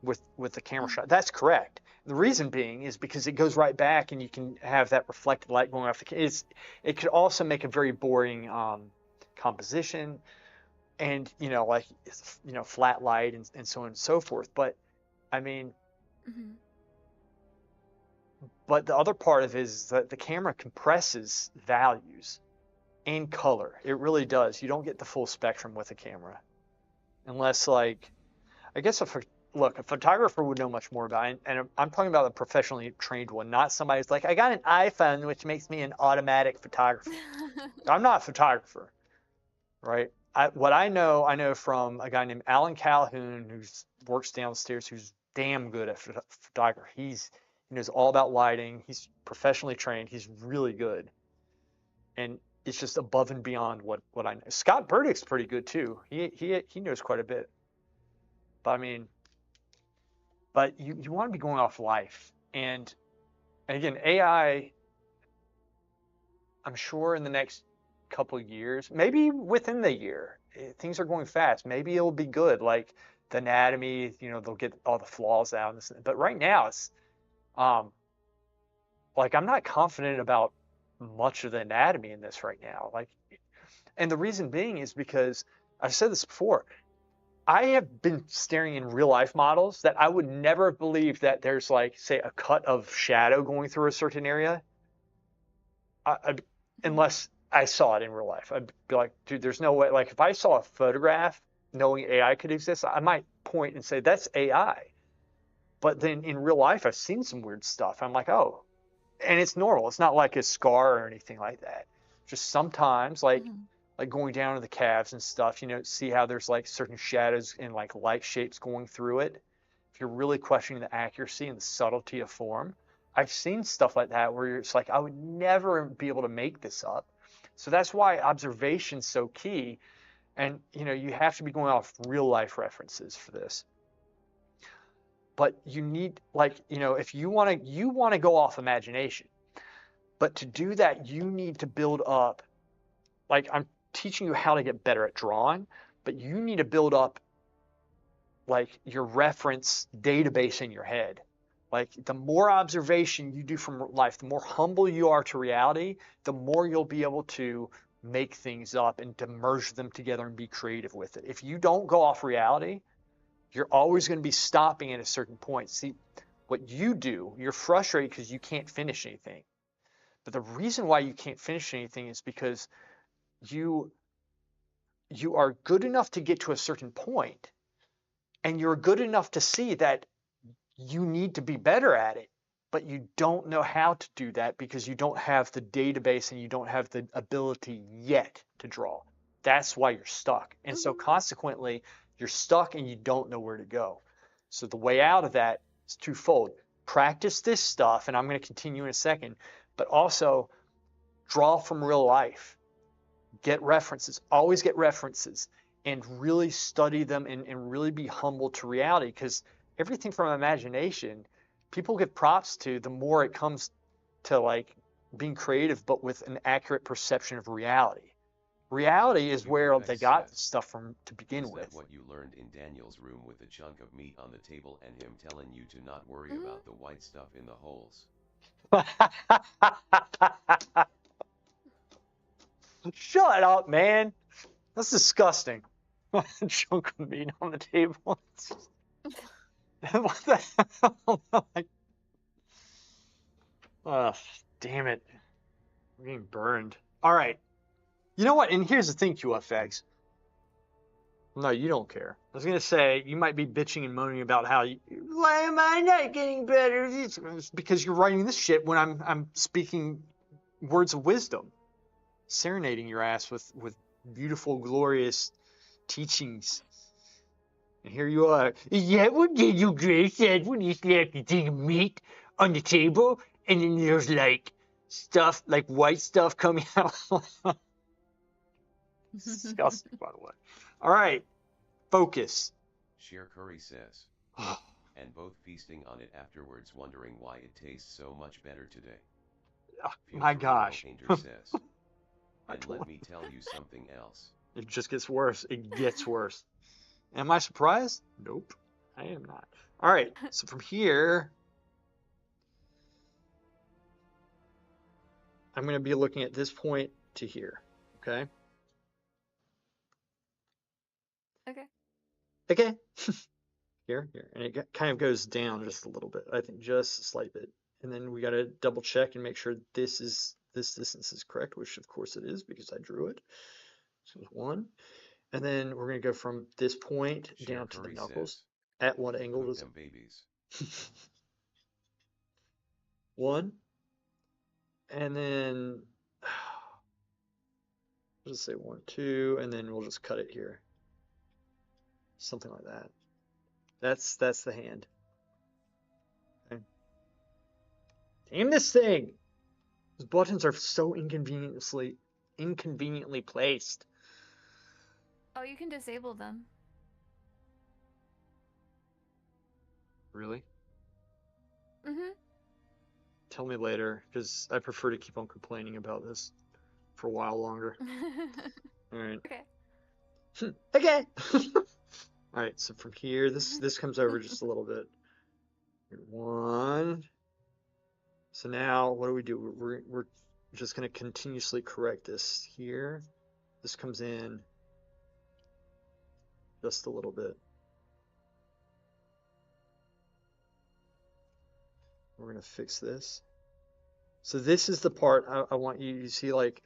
A: with the camera shot. That's correct. The reason being is because it goes right back and you can have that reflected light going off the it could also make a very boring composition, and you know, like, you know, flat light and so on and so forth. But I mean, but the other part of it is that the camera compresses values and color. It really does. You don't get the full spectrum with a camera. unless like I guess look, a photographer would know much more about it, and I'm talking about a professionally trained one, not somebody who's like, I got an iPhone, which makes me an automatic photographer. I'm not a photographer, right? What I know from a guy named Alan Calhoun, who works downstairs, who's damn good at photography. He knows all about lighting. He's professionally trained. He's really good, and it's just above and beyond what I know. Scott Burdick's pretty good too. He knows quite a bit. But I mean, but you want to be going off life. And again, AI, I'm sure in the next couple of years, maybe within the year, things are going fast. Maybe it'll be good. Like the anatomy, they'll get all the flaws out. But right now, it's um, like I'm not confident about much of the anatomy in this right now. Like, and the reason being is because I've said this before. I have been staring in real life models that I would never have believed that there's like, say, a cut of shadow going through a certain area, unless I saw it in real life. I'd be like, dude, there's no way. Like if I saw a photograph knowing AI could exist, I might point and say that's AI. But then in real life, I've seen some weird stuff. I'm like, oh, and it's normal. It's not like a scar or anything like that. Just sometimes like going down to the calves and stuff, see how there's like certain shadows and like light shapes going through it. If you're really questioning the accuracy and the subtlety of form, I've seen stuff like that where it's like, I would never be able to make this up. So that's why observation's so key. And, you have to be going off real life references for this. But you need if you want to go off imagination. But to do that, you need to build up, like I'm teaching you how to get better at drawing, but you need to build up like your reference database in your head. Like the more observation you do from life, the more humble you are to reality, the more you'll be able to make things up and to merge them together and be creative with it. If you don't go off reality, you're always going to be stopping at a certain point. See, what you do, you're frustrated because you can't finish anything. But the reason why you can't finish anything is because you are good enough to get to a certain point, and you're good enough to see that you need to be better at it, but you don't know how to do that because you don't have the database and you don't have the ability yet to draw. That's why you're stuck. And so consequently, you're stuck and you don't know where to go. So the way out of that is twofold. Practice this stuff, and I'm going to continue in a second, but also draw from real life. Get references, always get references, and really study them and really be humble to reality, because everything from imagination, people give props to the more it comes to like being creative, but with an accurate perception of reality. Reality is where they got the stuff from to begin with.
C: Is that what you learned in Daniel's room with a chunk of meat on the table and him telling you to not worry about the white stuff in the holes?
A: Shut up, man. That's disgusting. Chunk of meat on the table. What the hell? Oh, damn it. We're getting burned. All right. You know what? And here's the thing, QFX. No, you don't care. I was going to say, you might be bitching and moaning about how why am I not getting better? It's because you're writing this shit when I'm speaking words of wisdom, serenading your ass with beautiful, glorious teachings. And here you are. Is that what Daniel Gray said when he slapped the thing of meat on the table? And then there's like stuff, like white stuff coming out. Disgusting, by the way. All right. Focus.
C: Sheer Curry says. And both feasting on it afterwards, wondering why it tastes so much better today.
A: My gosh.
C: Painter says. And let me tell you something else.
A: It just gets worse. It gets worse. Am I surprised? Nope. I am not. All right. So from here, I'm going to be looking at this point to here. Okay? Okay. Here. And it kind of goes down just a little bit. I think just a slight bit. And then we got to double check and make sure this distance is correct, which of course it is because I drew it. So it's 1. And then we're going to go from this point
C: Share
A: down to the
C: Curry
A: knuckles.
C: says,
A: At what angle
C: cook
A: does
C: them babies.
A: one? And then we'll just say 1, 2, and then we'll just cut it here. Something like that. That's the hand. Okay. Damn this thing! Those buttons are so inconveniently placed.
B: Oh, you can disable them.
A: Really?
B: Mm-hmm.
A: Tell me later, because I prefer to keep on complaining about this for a while longer. All right.
B: Okay.
A: Okay. All right. So from here, this comes over just a little bit. 1. So now what do? We're just going to continuously correct this here. This comes in just a little bit. We're going to fix this. So this is the part I want you to see, like,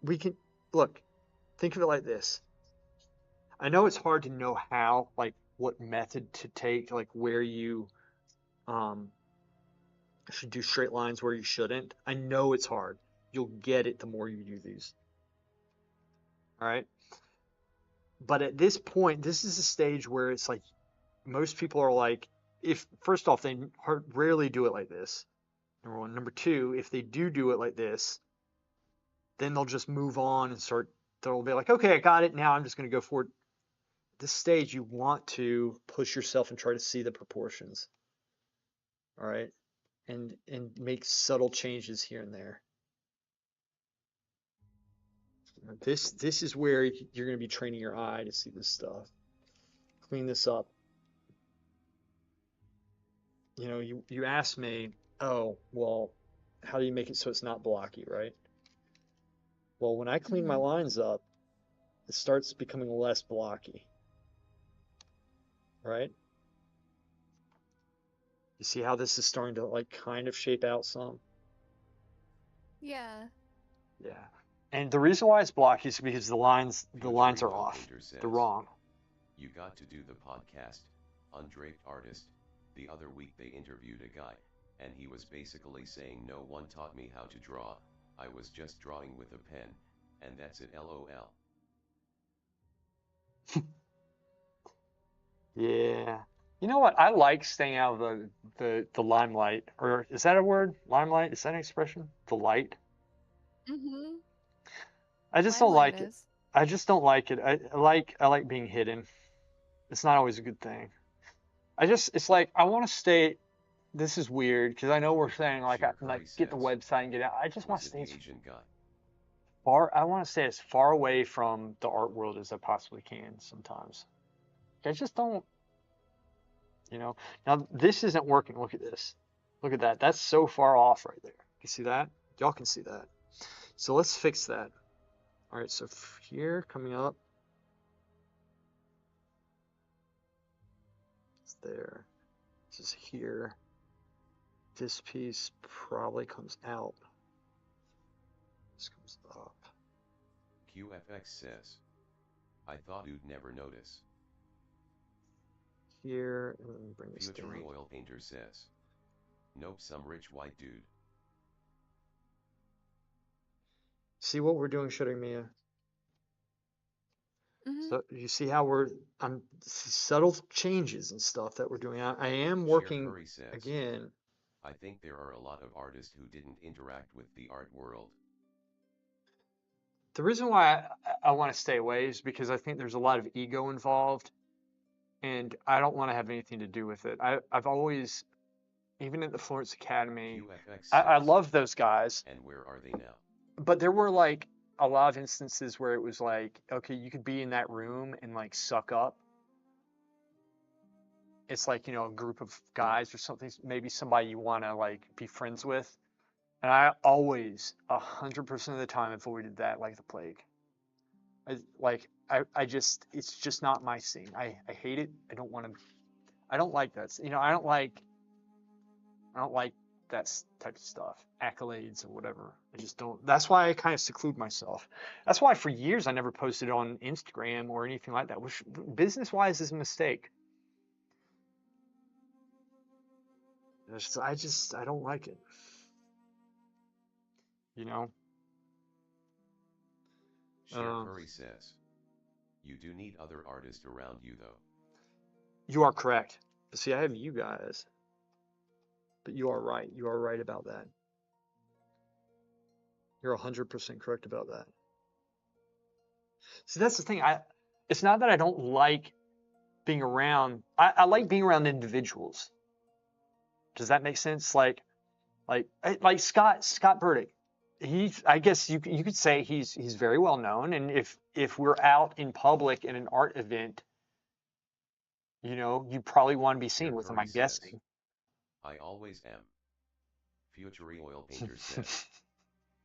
A: we can, look, think of it like this. I know it's hard to know how, like, what method to take, like, where you should do straight lines, where you shouldn't. I know it's hard. You'll get it the more you do these. All right? But at this point, this is a stage where it's like, most people are like, if, first off, they rarely do it like this. Number 1. Number 2, if they do it like this, then they'll just move on and they'll be like, okay, I got it. Now I'm just going to go forward. This stage, you want to push yourself and try to see the proportions. All right. And make subtle changes here and there. This is where you're going to be training your eye to see this stuff. Clean this up. You know, you asked me, oh, well, how do you make it so it's not blocky, right? Well, when I clean my lines up, it starts becoming less blocky, right? You see how this is starting to, like, kind of shape out some?
B: Yeah.
A: Yeah. And the reason why it's blocky is because the lines are off.
C: Says,
A: They're wrong.
C: You got to do the podcast, Undraped Artist. The other week they interviewed a guy, and he was basically saying no one taught me how to draw, I was just drawing with a pen, and that's it, LOL.
A: Yeah. You know what? I like staying out of the limelight. Or is that a word? Limelight? Is that an expression? The light?
B: Mm-hmm.
A: I just don't like it. I just don't like it. I like being hidden. It's not always a good thing. It's like I want to stay. This is weird because I know we're saying like get the website and get out. I just want to stay as far. I want to stay as far away from the art world as I possibly can. Sometimes I just don't. You know. Now this isn't working. Look at this. Look at that. That's so far off right there. You see that? Y'all can see that. So let's fix that. All right. So here coming up. It's there. This is here. This piece probably comes out. This comes up.
C: QFX says, I thought you'd never notice.
A: Here, and then bring this
C: Future
A: down.
C: Oil Painter says, nope, some rich white dude.
A: See what we're doing, Shooting Mia? So you see how I'm subtle changes and stuff that we're doing. I am working
C: says,
A: again.
C: I think there are a lot of artists who didn't interact with the art world.
A: The reason why I want to stay away is because I think there's a lot of ego involved, and I don't want to have anything to do with it. I've always, even at the Florence Academy, I love those guys.
C: And where are they now?
A: But there were like a lot of instances where it was like, okay, you could be in that room and like suck up. It's like, you know, a group of guys or something, maybe somebody you want to like be friends with. And I always, 100% of the time, avoided that like the plague. It's just not my scene. I hate it. I don't like that. You know, I don't like type of stuff, accolades or whatever. I just don't. That's why I kind of seclude myself. That's why for years I never posted on Instagram or anything like that, which business-wise is a mistake. I don't like it. You know.
C: Cher Curry says, you do need other artists around you though.
A: You are correct. But see, I have you guys. But you are right. You are right about that. You're 100% correct about that. See, that's the thing. It's not that I don't like being around. I like being around individuals. Does that make sense? Like Scott Burdick. I guess you could say he's very well known, and if we're out in public in an art event, you probably want to be seen with him, I'm guessing.
C: I always am. Future oil painter says,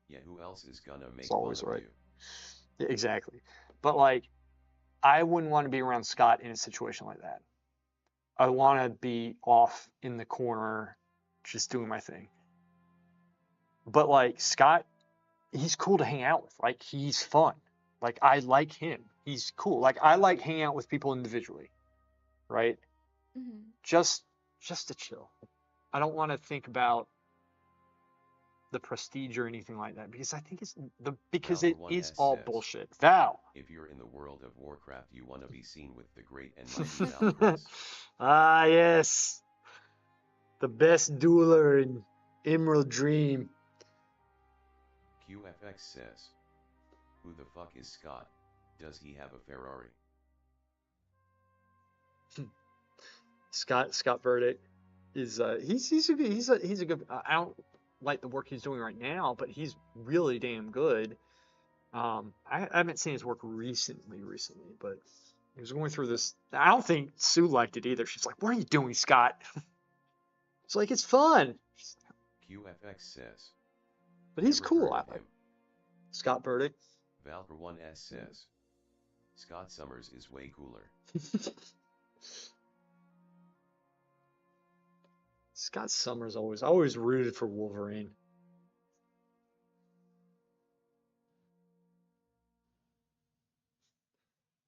C: yeah, who else is gonna make
A: It's always
C: fun of
A: right.
C: you?
A: Yeah, exactly. But like, I wouldn't want to be around Scott in a situation like that. I want to be off in the corner, just doing my thing. But like Scott, he's cool to hang out with. Like he's fun. Like I like him. He's cool. Like I like hanging out with people individually, right?
B: Mm-hmm.
A: Just to chill. I don't want to think about the prestige or anything like that because I think it is all bullshit. Val.
C: If you're in the world of Warcraft, you want to be seen with the great and mighty Valkyries.
A: Ah, yes. The best dueler in Emerald Dream.
C: QFX says, who the fuck is Scott? Does he have a Ferrari?
A: Scott Burdick is he's a good. I don't like the work he's doing right now, but he's really damn good. I haven't seen his work recently, but he was going through this. I don't think Sue liked it either. She's like, "What are you doing, Scott?" It's like it's fun.
C: QFX says,
A: but he's cool. I like Scott Burdick.
C: Valker1S says, Scott Summers is way cooler.
A: Scott Summers always rooted for Wolverine.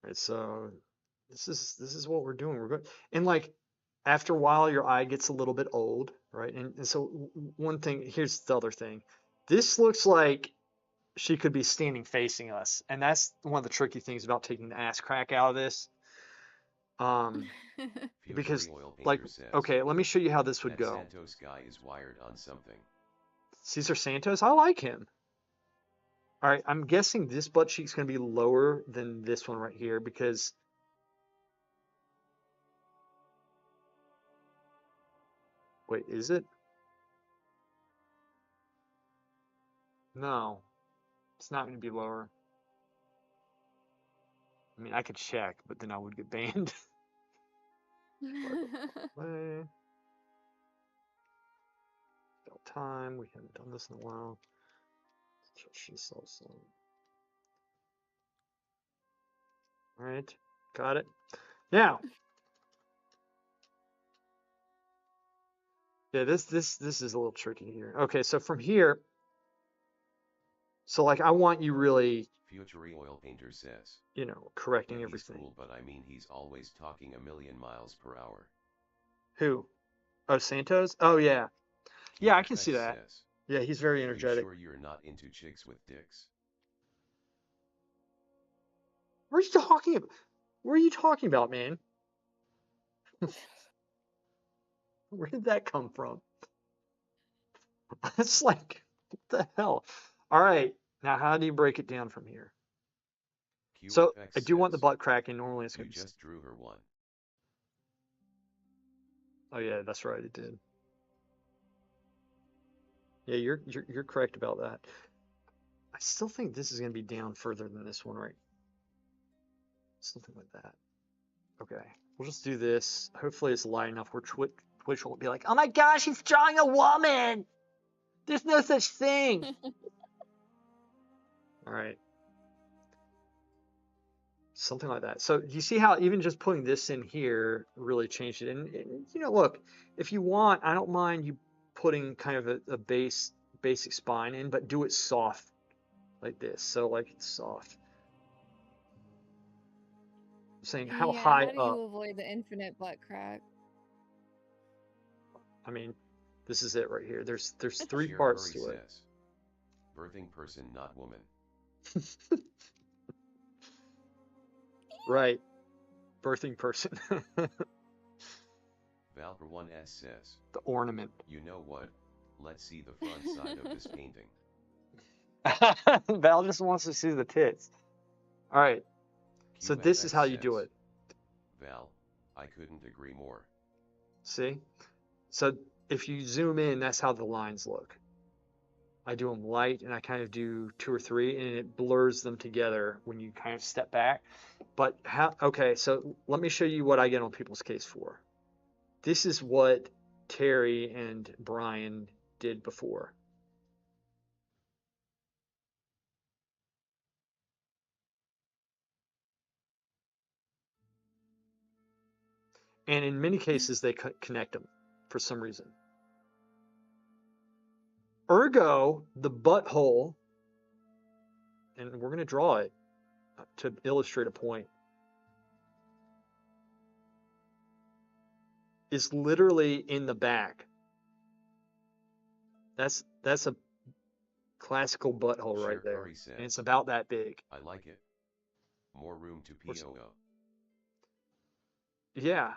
A: Right, so this is what we're doing. We're good, and like after a while, your eye gets a little bit old, right? And so one thing, here's the other thing. This looks like she could be standing facing us, and that's one of the tricky things about taking the ass crack out of this. Because like, okay, let me show you how this would go.
C: Santos guy is wired on something.
A: Cesar Santos, I like him. All right, I'm guessing this butt cheek's going to be lower than this one right here because wait, is it? No, it's not going to be lower. I mean, I could check, but then I would get banned. Time. We haven't done this in a while. All right, got it. Now, yeah, this is a little tricky here. Okay, so from here, so like I want you really.
C: Future oil painter says,
A: correcting
C: yeah,
A: everything.
C: Cool, but I mean, he's always talking 1,000,000 miles per hour.
A: Who? Oh, Santos? Oh yeah. Yeah, I can see that.
C: Says,
A: yeah, he's very energetic.
C: Are you sure you're not into chicks with dicks?
A: What are you talking about? What are you talking about, man? Where did that come from? It's like, what the hell? All right, now how do you break it down from here?
C: QFX
A: so I do
C: says,
A: want the butt cracking. Normally it's going to be.
C: You just drew her one.
A: Oh yeah, that's right, it did. Yeah, you're correct about that. I still think this is going to be down further than this one, right? Something like that. Okay, we'll just do this. Hopefully it's light enough where Twitch won't be like, oh my gosh, he's drawing a woman! There's no such thing! Alright. Something like that. So you see how even just putting this in here really changed it? And look, if you want, I don't mind you putting kind of a basic spine in, but do it soft like this. So like it's soft. I'm saying how
B: Yeah,
A: high
B: how do
A: up?
B: you avoid the infinite butt crack?
A: I mean, this is it right here. There's three
C: Sheer
A: parts
C: Curry
A: to it.
C: says, birthing person, not woman.
A: Right. Birthing person.
C: Valper1s says,
A: The ornament.
C: you know what? Let's see the front side of this painting.
A: Val just wants to see the tits. All right. So this is
C: QFX
A: how you do
C: says,
A: it.
C: Val, I couldn't agree more.
A: See? So if you zoom in, that's how the lines look. I do them light and I kind of do 2 or 3 and it blurs them together when you kind of step back. But how, okay, so let me show you what I get on People's Case for. This is what Terry and Brian did before. And in many cases, they connect them for some reason. Ergo, the butthole, and we're going to draw it to illustrate a point, is literally in the back. That's a classical butthole right there.
C: Curry says,
A: And it's about that big.
C: I like it. More room to POO.
A: Yeah.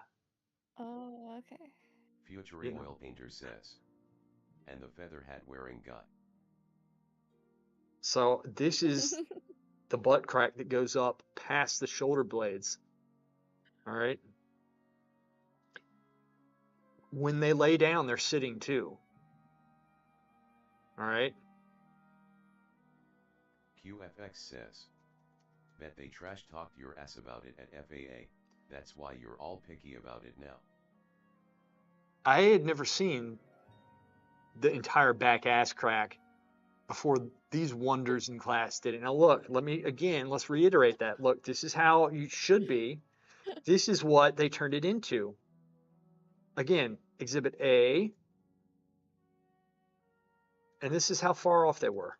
B: Oh, okay.
C: Future
A: Yeah.
C: Oil Painter says, and the feather hat wearing guy.
A: So this is the butt crack that goes up past the shoulder blades. All right. When they lay down, they're sitting too. All right.
C: QFX says, bet they trash talked your ass about it at FAA. That's why you're all picky about it now.
A: I had never seen the entire back ass crack before these wonders in class did it. Now look, let's reiterate that. Look, this is how you should be. This is what they turned it into. Again, Exhibit A. And this is how far off they were.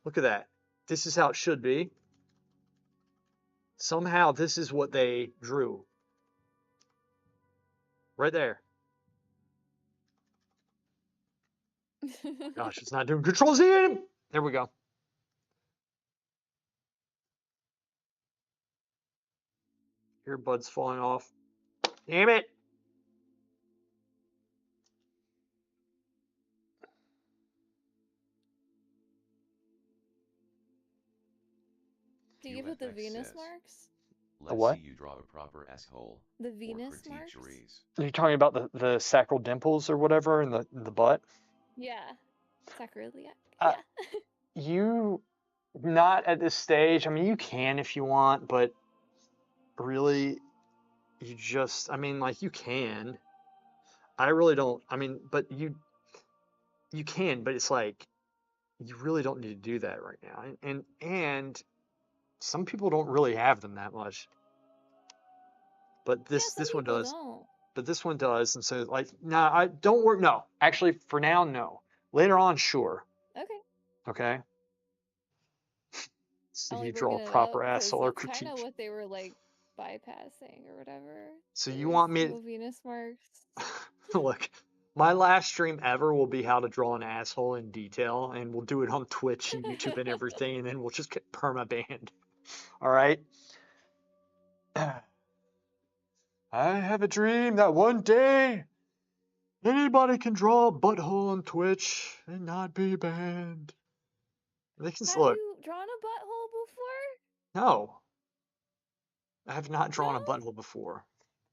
A: Look at that. This is how it should be. Somehow this is what they drew. Right there. Gosh, it's not doing Control Z. There we go. Earbuds falling off. Damn it.
B: Do you put the
C: QFX
B: Venus
C: says,
B: marks?
C: let's
A: what?
C: see you draw a proper asshole.
B: The
C: Or
B: Venus
C: critique
B: marks?
C: Cherise.
A: Are you talking about the sacral dimples or whatever in the butt?
B: Yeah. Sacroiliac.
A: Uh,
B: Yeah.
A: You not at this stage. I mean, you can if you want, but really, you just, I mean, like you can. I really don't. I mean, but you can, but it's like you really don't need to do that right now. And some people don't really have them that much. But
B: Yeah,
A: this
B: some
A: one
B: people
A: does.
B: don't.
A: But this one does, and so like, nah, I don't work. No, actually, for now, no. Later on, sure.
B: Okay.
A: Okay. So
B: Only
A: you draw a
B: bringing it
A: proper
B: up because
A: asshole or
B: that's kind
A: critique.
B: of what they were like bypassing or whatever.
A: So
B: There
A: you
B: was
A: want me
B: no Venus marks.
A: to look? My last stream ever will be how to draw an asshole in detail, and we'll do it on Twitch and YouTube and everything, and then we'll just get perma-banned. All right. I have a dream that one day anybody can draw a butthole on Twitch and not be banned. They can
B: Have
A: look.
B: you drawn a butthole before?
A: No, I have not drawn a
B: No?
A: butthole before.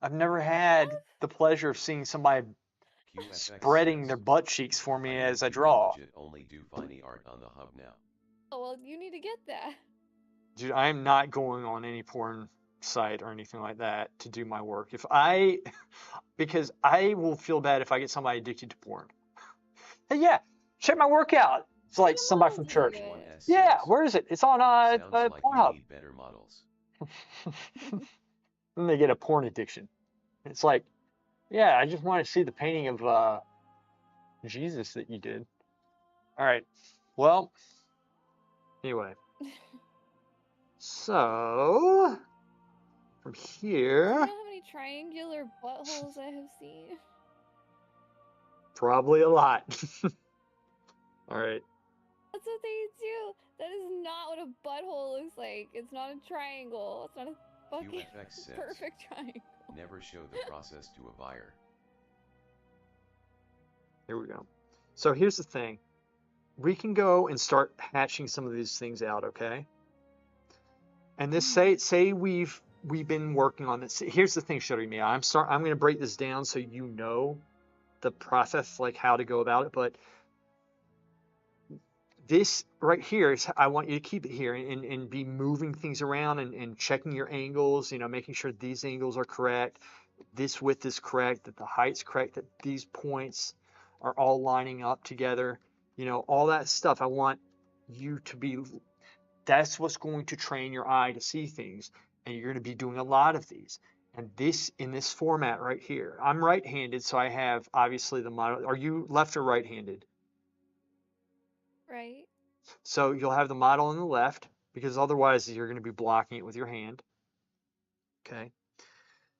A: I've never had the pleasure of seeing somebody
C: QFX
A: spreading
C: says,
A: their butt cheeks for me
C: I
A: as I
C: think you
A: draw.
C: can legit only do funny art on the hub now.
B: Oh, well, you need to get that.
A: Dude, I am not going on any porn site or anything like that to do my work. Because I will feel bad if I get somebody addicted to porn. Hey, yeah, check my workout. It's like
B: Get a
A: somebody
B: model
A: from
B: to
A: church.
B: do it.
C: 1S
A: Yeah,
C: says,
A: where is it? It's on
C: sounds like you
A: Pornhub.
C: need better models.
A: Then they get a porn addiction. It's like, yeah, I just want to see the painting of Jesus that you did. All right. Well, anyway. So, from
B: Do
A: here,
B: you know how many triangular buttholes I have seen?
A: probably a lot. All right.
B: That's what they do. That is not what a butthole looks like. It's not a triangle. It's not a fucking
C: QFX says,
B: perfect triangle.
C: never show the process to a buyer.
A: Here we go. So here's the thing. We can go and start hatching some of these things out, okay? And this say we've been working on this. Here's the thing, Shirimi. I'm going to break this down so you know the process, like how to go about it. But this right here is, I want you to keep it here and be moving things around and checking your angles, you know, making sure these angles are correct, this width is correct, that the height's correct, that these points are all lining up together, you know, all that stuff. I want you to be, that's what's going to train your eye to see things. And you're going to be doing a lot of these. And this, in this format right here, I'm right-handed, so I have obviously the model. Are you left or right-handed?
B: Right.
A: So you'll have the model on the left, because otherwise you're going to be blocking it with your hand. Okay.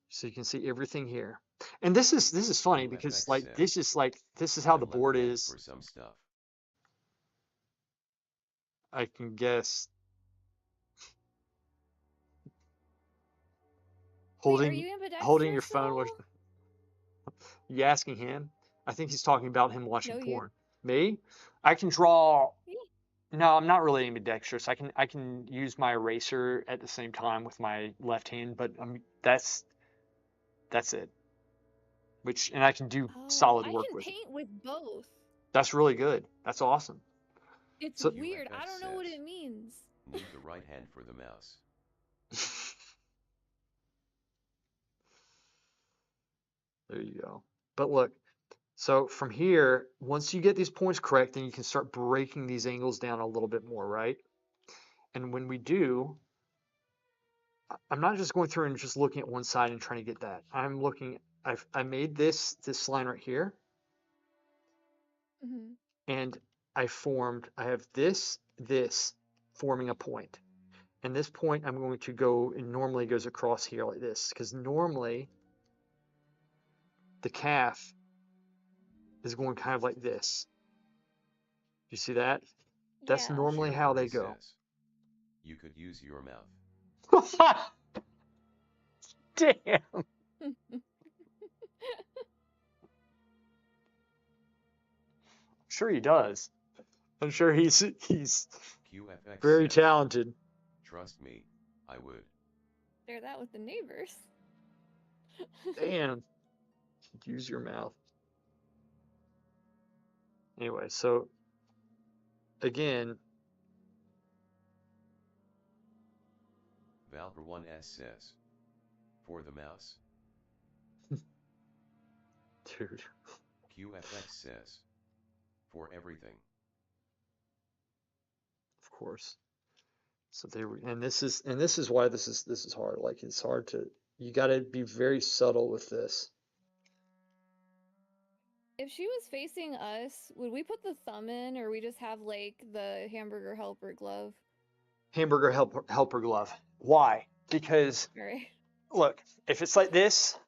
A: So you can see everything here. And this is funny because this is how the board is.
C: For some stuff.
A: I can guess.
B: Wait, are you
A: holding your
B: ambidextrous
A: phone.
B: though?
A: You asking him? I think he's talking about him watching
B: No,
A: porn. Me? I can draw.
B: Yeah.
A: No, I'm not really ambidextrous. I can use my eraser at the same time with my left hand, but that's it. And I can do solid work with it.
B: I can paint with both.
A: That's really good. That's awesome.
B: It's weird. I don't know what it means.
C: Need the right hand for the mouse.
A: There you go. But look, so from here, once you get these points correct, then you can start breaking these angles down a little bit more, right? And when we do, I'm not just going through and just looking at one side and trying to get that. I'm looking, I made this line right here.
B: Mm-hmm.
A: And I have this forming a point. And this point I'm going to go, and normally goes across here like this, because normally the calf is going kind of like this. You see that? That's normally how they go.
C: You could use your mouth.
A: Damn. Sure he does. I'm sure he's
C: QFX
A: very talented.
C: Trust me, I would.
B: Share that with the neighbors.
A: Damn. Use your mouth. Anyway, so again,
C: Valper1S says, for the mouse.
A: Dude.
C: QFX says, for everything.
A: Of course. So this is why this is hard. Like, it's hard to, you got to be very subtle with this.
B: If she was facing us, would we put the thumb in, or we just have like the hamburger helper glove?
A: Hamburger helper glove. Why? Because look, if it's like this,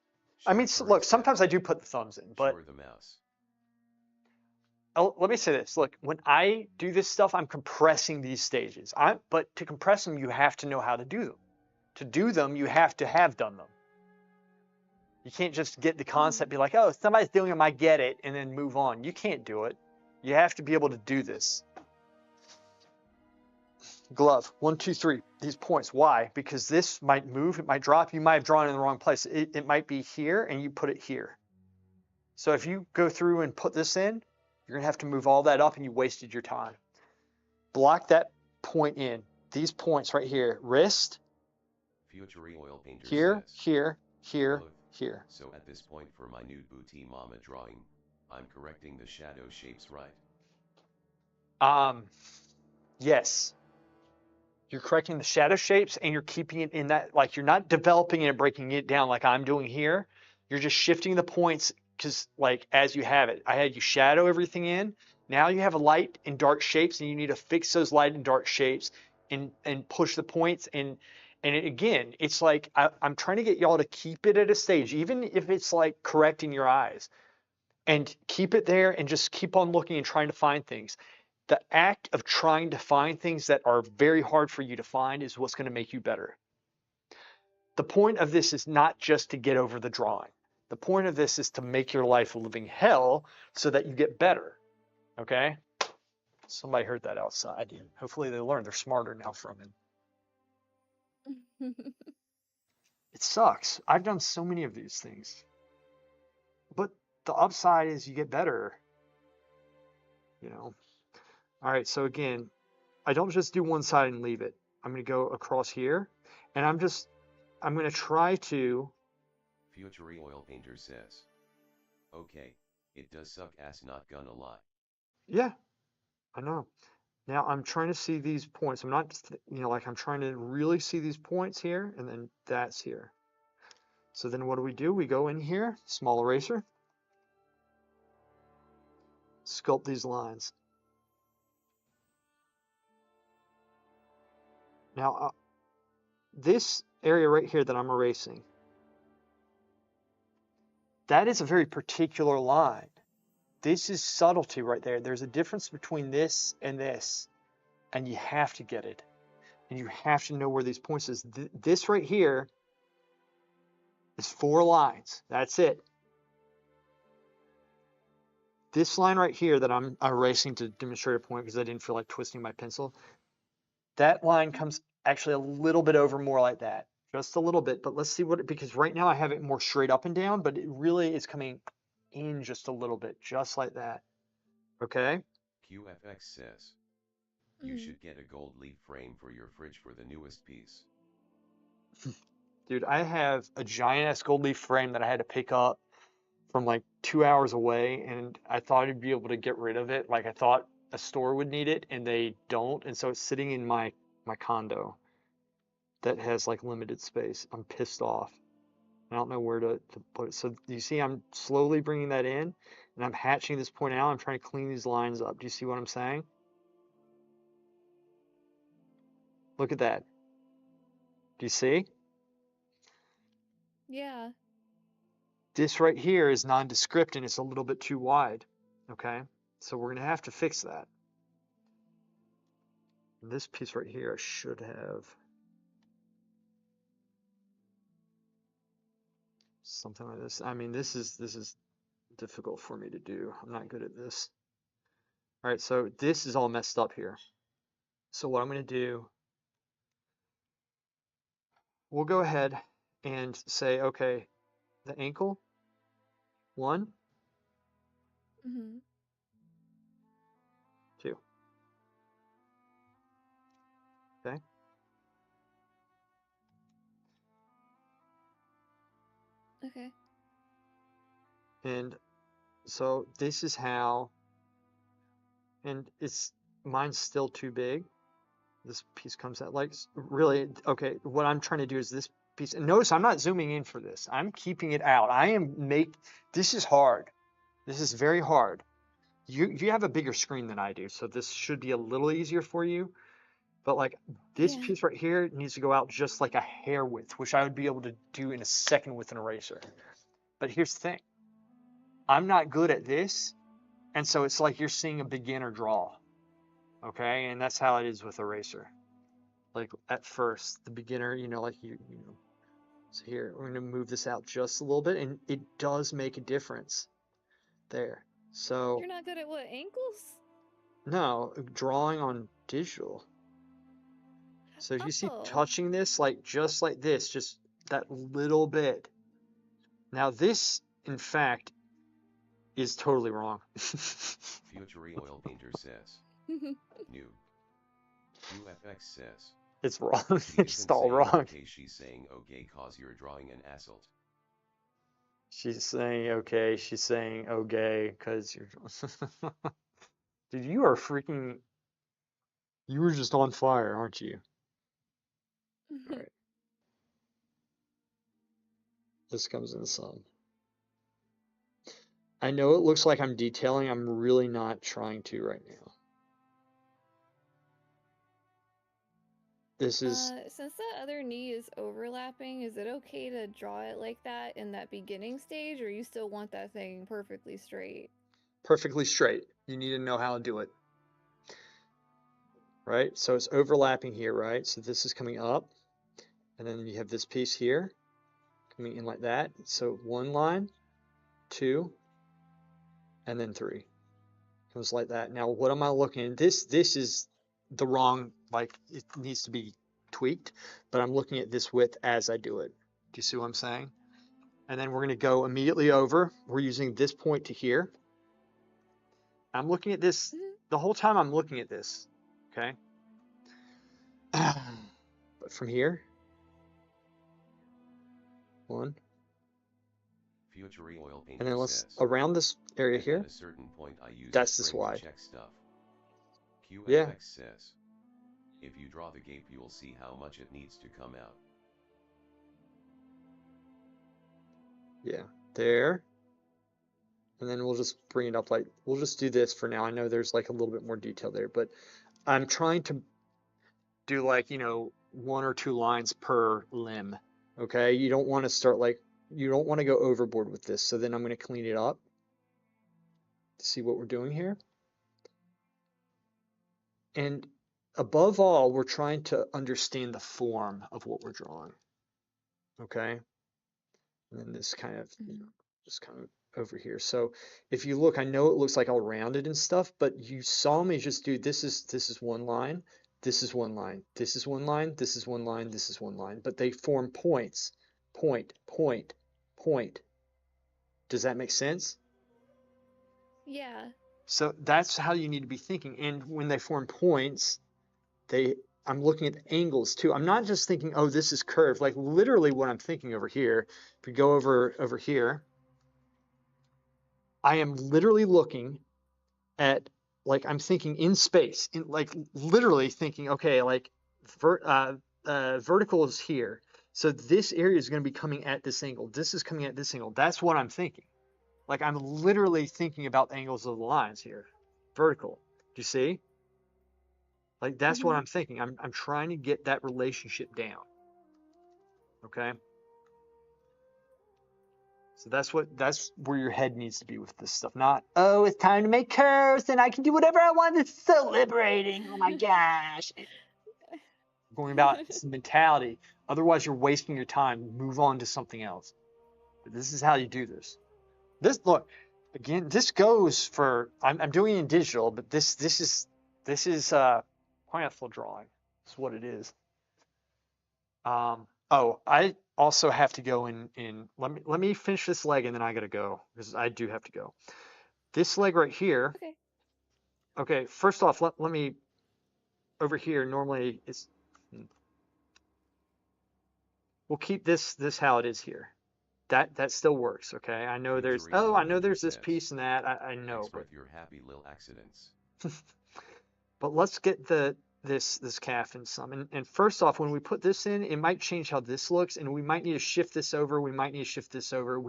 A: I mean, look, sometimes I do put the thumbs in, but
C: the mouse.
A: Let me say this. Look, when I do this stuff, I'm compressing these stages. But to compress them, you have to know how to do them. To do them, you have to have done them. You can't just get the concept, be like, oh, somebody's doing them, I get it, and then move on. You can't do it. You have to be able to do this. Glove, 1, 2, 3, these points. Why? Because this might move, it might drop, you might have drawn it in the wrong place. It might be here, and you put it here. So if you go through and put this in, you're going to have to move all that up, and you wasted your time. Block that point in. These points right here. Wrist.
C: Future oil painter
A: here,
C: says,
A: here, here, here.
C: So at this point for my nude booty mama drawing, I'm correcting the shadow shapes, right?
A: Yes. You're correcting the shadow shapes, and you're keeping it in that, like, you're not developing it and breaking it down like I'm doing here. You're just shifting the points because like as you have it, I had you shadow everything in. Now you have a light and dark shapes, and you need to fix those light and dark shapes and push the points. And again, it's like I'm trying to get y'all to keep it at a stage, even if it's like correcting your eyes, and keep it there and just keep on looking and trying to find things. The act of trying to find things that are very hard for you to find is what's going to make you better. The point of this is not just to get over the drawing. The point of this is to make your life a living hell so that you get better. Okay? Somebody heard that outside. Hopefully they learned. They're smarter now from it. It sucks. I've done so many of these things. But the upside is you get better. You know? All right, so again, I don't just do one side and leave it. I'm going to go across here, and I'm going to try to...
C: Future Oil Painter says, okay, it does suck ass, not gonna lie.
A: Yeah, I know. Now I'm trying to see these points. I'm not, like I'm trying to really see these points here, and then that's here. So then what do? We go in here, small eraser, sculpt these lines. Now, this area right here that I'm erasing, that is a very particular line. This is subtlety right there. There's a difference between this, and you have to get it. And you have to know where these points is. This right here is 4 lines. That's it. This line right here that I'm erasing to demonstrate a point because I didn't feel like twisting my pencil, that line comes actually a little bit over more like that. Just a little bit, but let's see because right now I have it more straight up and down, but it really is coming in just a little bit, just like that. Okay?
C: QFX says, you should get a gold leaf frame for your fridge for the newest piece.
A: Dude, I have a giant-ass gold leaf frame that I had to pick up from like 2 hours away, and I thought I'd be able to get rid of it. Like I thought a store would need it, and they don't, and so it's sitting in my condo that has like limited space. I'm pissed off. I don't know where to put it. So you see I'm slowly bringing that in, and I'm hatching this point out. I'm trying to clean these lines up. Do you see what I'm saying? Look at that. Do you see?
B: Yeah.
A: This right here is nondescript and it's a little bit too wide. Okay? So we're going to have to fix that. This piece right here I should have something like this. I mean, this is difficult for me to do. I'm not good at this. All right, so this is all messed up here. So what I'm going to do, we'll go ahead and say, okay, the ankle, 1, 2. Okay.
B: Okay.
A: And so this is how, and mine's still too big. This piece comes out like really, okay, what I'm trying to do is this piece, and notice I'm not zooming in for this. I'm keeping it out. This is hard. This is very hard. You have a bigger screen than I do, so this should be a little easier for you. But like this piece right here needs to go out just like a hair width, which I would be able to do in a second with an eraser. But here's the thing. I'm not good at this, and so it's like you're seeing a beginner draw. Okay, and that's how it is with eraser. Like at first, the beginner, like you know. So here, we're gonna move this out just a little bit, and it does make a difference there. So
B: you're not good at what, ankles?
A: No, drawing on digital. So if you see touching this, like just like this, just that little bit. Now this, in fact, is totally wrong.
C: Future Oil Painter says, new. QFX says,
A: it's wrong.
C: She
A: It's
C: isn't
A: all
C: saying
A: wrong.
C: okay, she's saying okay cause you're drawing an assault.
A: She's saying okay. She's saying okay because you're. Dude, you are freaking. You were just on fire, aren't you? All right. This comes in some. I know it looks like I'm detailing. I'm really not trying to right now. This is
B: Since that other knee is overlapping, is it okay to draw it like that in that beginning stage, or you still want that thing perfectly straight?
A: perfectly straight. You need to know how to do it. Right? So it's overlapping here, right? So this is coming up, and then you have this piece here coming in like that. So one line, two, and then three. Comes like that. Now, what am I looking at? This is the wrong, like it needs to be tweaked, but I'm looking at this width as I do it. Do you see what I'm saying? And then we're going to go immediately over. We're using this point to here. I'm looking at this the whole time. I'm looking at this. Okay. But from here, one,
C: Future oil
A: and
C: painter
A: then let's
C: says,
A: around this area
C: and
A: here.
C: at a certain point I use
A: That's
C: the
A: this
C: frame to
A: wide.
C: check stuff.
A: Yeah.
C: QFX says, if you draw the gape you'll see how much it needs to come out.
A: Yeah. There. And then we'll just bring it up like, we'll just do this for now. I know there's like a little bit more detail there, but I'm trying to do like, 1 or 2 lines per limb. Okay. You don't want to start like, you don't want to go overboard with this. So then I'm going to clean it up to see what we're doing here. And above all, we're trying to understand the form of what we're drawing. Okay. And then this kind of, just kind of over here. So if you look, I know it looks like all rounded and stuff, but you saw me just do, this is one line, this is one line, this is one line, this is one line, this is one line, but they form points, point, point, point. Does that make sense?
B: Yeah.
A: So that's how you need to be thinking. And when they form points, I'm looking at the angles too. I'm not just thinking, oh, this is curved. Like literally what I'm thinking over here, if we go over here, I am literally looking at, like, I'm thinking in space, in like literally thinking, okay, like vertical is here. So this area is going to be coming at this angle. This is coming at this angle. That's what I'm thinking. Like I'm literally thinking about the angles of the lines here. Vertical. Do you see? Like that's what I'm thinking. I'm trying to get that relationship down. Okay? So that's where your head needs to be with this stuff. Not, oh, it's time to make curves and I can do whatever I want. It's so liberating. Oh my gosh. Going about some mentality. Otherwise you're wasting your time. Move on to something else. But this is how you do this. Look, again, this goes for, I'm doing it in digital, but this is polyethyl drawing. That's what it is. Oh, I also have to go in let me finish this leg and then I gotta go because I do have to go. This leg right here.
B: Okay.
A: Okay, first off, let me over here. Normally it's we'll keep this how it is here. That still works. Okay, I know there's this piece and that I know, but
C: your happy little accidents.
A: but let's get this calf in some. And first off, when we put this in, it might change how this looks, and we might need to shift this over. We might need to shift this over.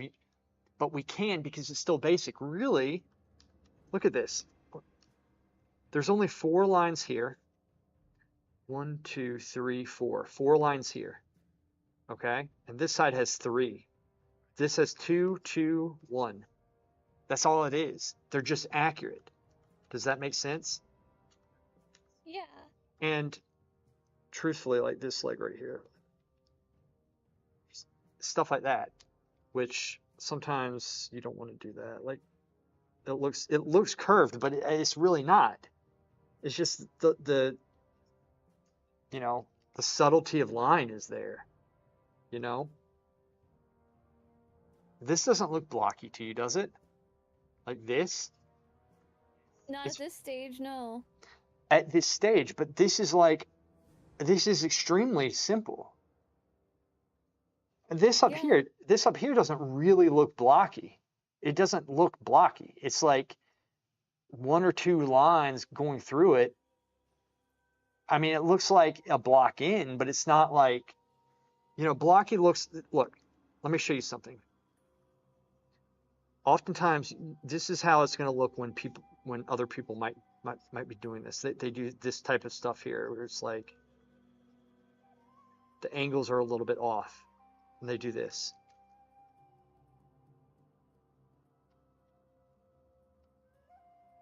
A: But we can because it's still basic. Really, look at this. There's only 4 lines here. 1, 2, 3, 4. 4 lines here. Okay, and this side has 3. This has 2, 2, 1. That's all it is. They're just accurate. Does that make sense?
B: Yeah.
A: And truthfully, like this leg right here, stuff like that, which sometimes you don't want to do that. Like it looks curved, but it's really not. It's just the subtlety of line is there. This doesn't look blocky to you, does it? Like this?
B: Not at this stage, no.
A: At this stage, but this is extremely simple. And this up here doesn't really look blocky. It doesn't look blocky. It's like 1 or 2 lines going through it. I mean, it looks like a block in, but it's not like, blocky looks, look, let me show you something. oftentimes this is how it's going to look when other people might be doing this. They do this type of stuff here where it's like the angles are a little bit off, and they do this.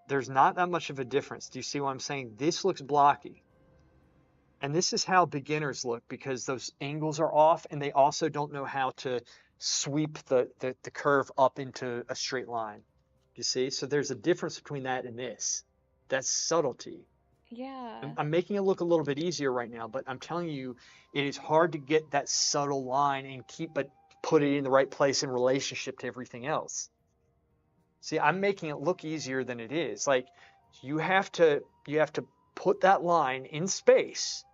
A: There's not that much of a difference. Do you see what I'm saying? This looks blocky. And this is how beginners look because those angles are off, and they also don't know how to sweep the curve up into a straight line. You see? So there's a difference between that and this. That's subtlety.
B: Yeah.
A: I'm making it look a little bit easier right now, but I'm telling you, it is hard to get that subtle line and put it in the right place in relationship to everything else. See, I'm making it look easier than it is. Like you have to put that line in space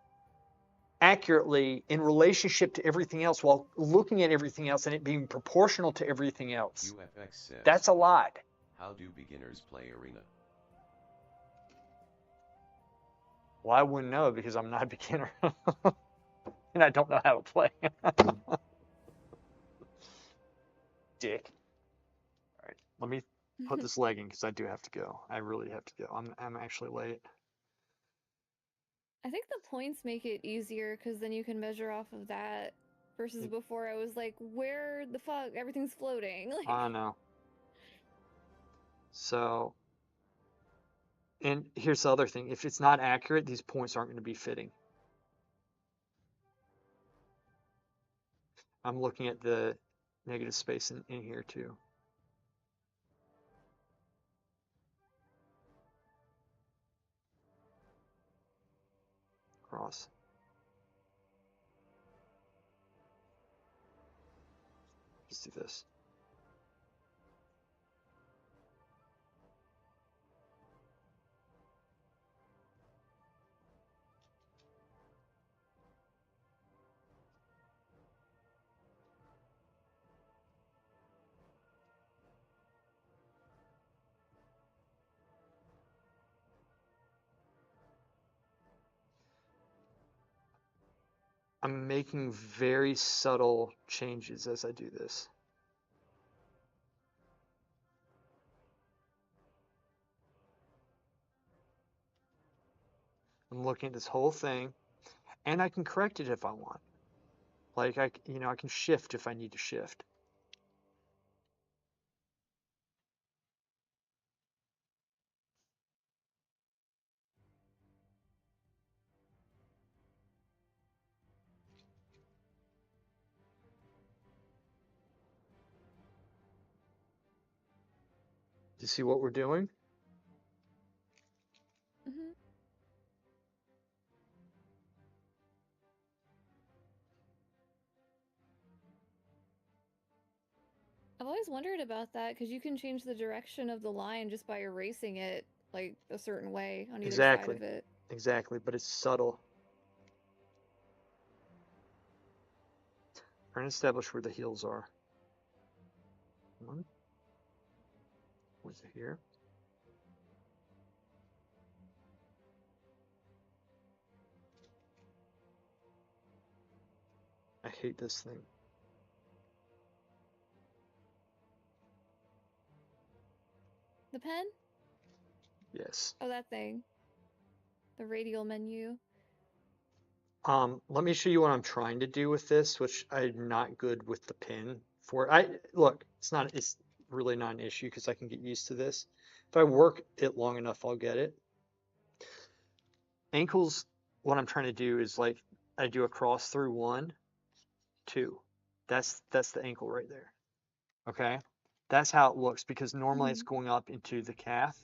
A: accurately in relationship to everything else while looking at everything else and it being proportional to everything else.
C: UFX says,
A: That's a lot.
C: how do beginners play Arena?
A: Well, I wouldn't know because I'm not a beginner. And I don't know how to play. Dick. All right, let me put this leg in because I do have to go. I really have to go. I'm actually late.
B: I think the points make it easier because then you can measure off of that. Versus before, I was like, where the fuck? Everything's floating. Like,
A: I know. So, and here's the other thing. If it's not accurate, these points aren't going to be fitting. I'm looking at the negative space in here too. Cross. Let's do this. I'm making very subtle changes as I do this. I'm looking at this whole thing, and I can correct it if I want. Like I can shift if I need to shift. Do you see what we're doing?
B: mm-hmm. I've always wondered about that because you can change the direction of the line just by erasing it like a certain way on either side
A: Exactly.
B: of it.
A: Exactly, but it's subtle. Trying to establish where the heels are. One. Where's it here? I hate this thing.
B: The pen?
A: Yes.
B: Oh, that thing. The radial menu.
A: Let me show you what I'm trying to do with this, which I'm not good with the pin for. Look, it's really not an issue because I can get used to this. If I work it long enough, I'll get it. Ankles, what I'm trying to do is like I do a cross through 1, 2. That's the ankle right there. Okay? That's how it looks because normally it's going up into the calf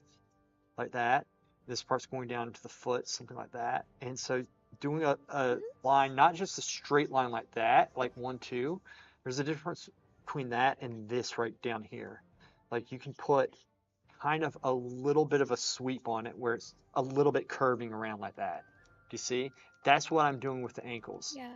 A: like that. This part's going down into the foot, something like that. And so doing a line, not just a straight line like that, like 1, 2, there's a difference between that and this right down here. Like you can put kind of a little bit of a sweep on it where it's a little bit curving around like that. Do you see? That's what I'm doing with the ankles.
B: Yeah.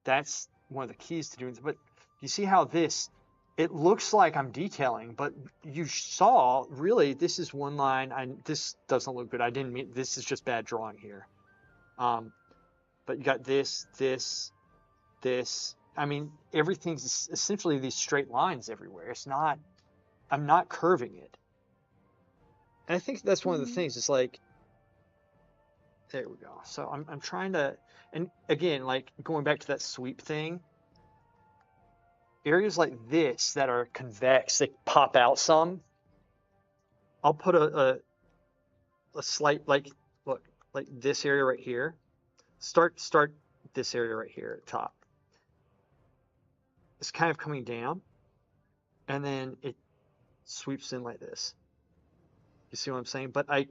A: That's one of the keys to doing it. But you see how it looks like I'm detailing, but you saw, really, this is one line. This doesn't look good. I didn't mean, this is just bad drawing here. But you got this, I mean, everything's essentially these straight lines everywhere. It's not, I'm not curving it. And I think that's one of the things. It's like, there we go. So I'm trying to, and again, like going back to that sweep thing, areas like this that are convex, they pop out some. I'll put a slight, like, look, like this area right here. Start this area right here at top. It's kind of coming down, and then it sweeps in like this. You see what I'm saying? But I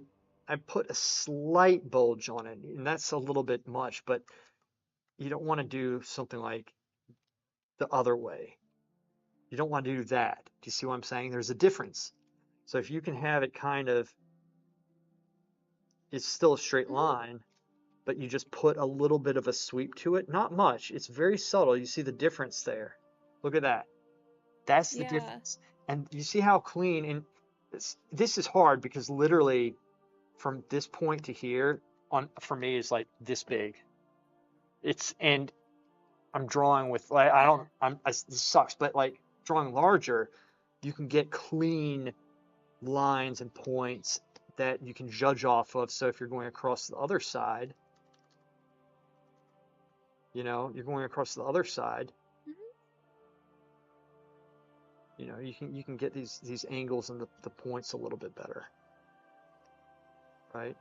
A: put a slight bulge on it, and that's a little bit much, but you don't want to do something like the other way. You don't want to do that. Do you see what I'm saying? There's a difference. So if you can have it kind of, it's still a straight line, but you just put a little bit of a sweep to it. Not much. It's very subtle. You see the difference there. Look at that. That's the difference. And you see how clean, and this is hard because literally from this point to here for me is like this big. And I'm drawing with, like, this sucks, but like drawing larger, you can get clean lines and points that you can judge off of. So if you're going across the other side, you're going across the other side, you can get these angles and the points a little bit better, right?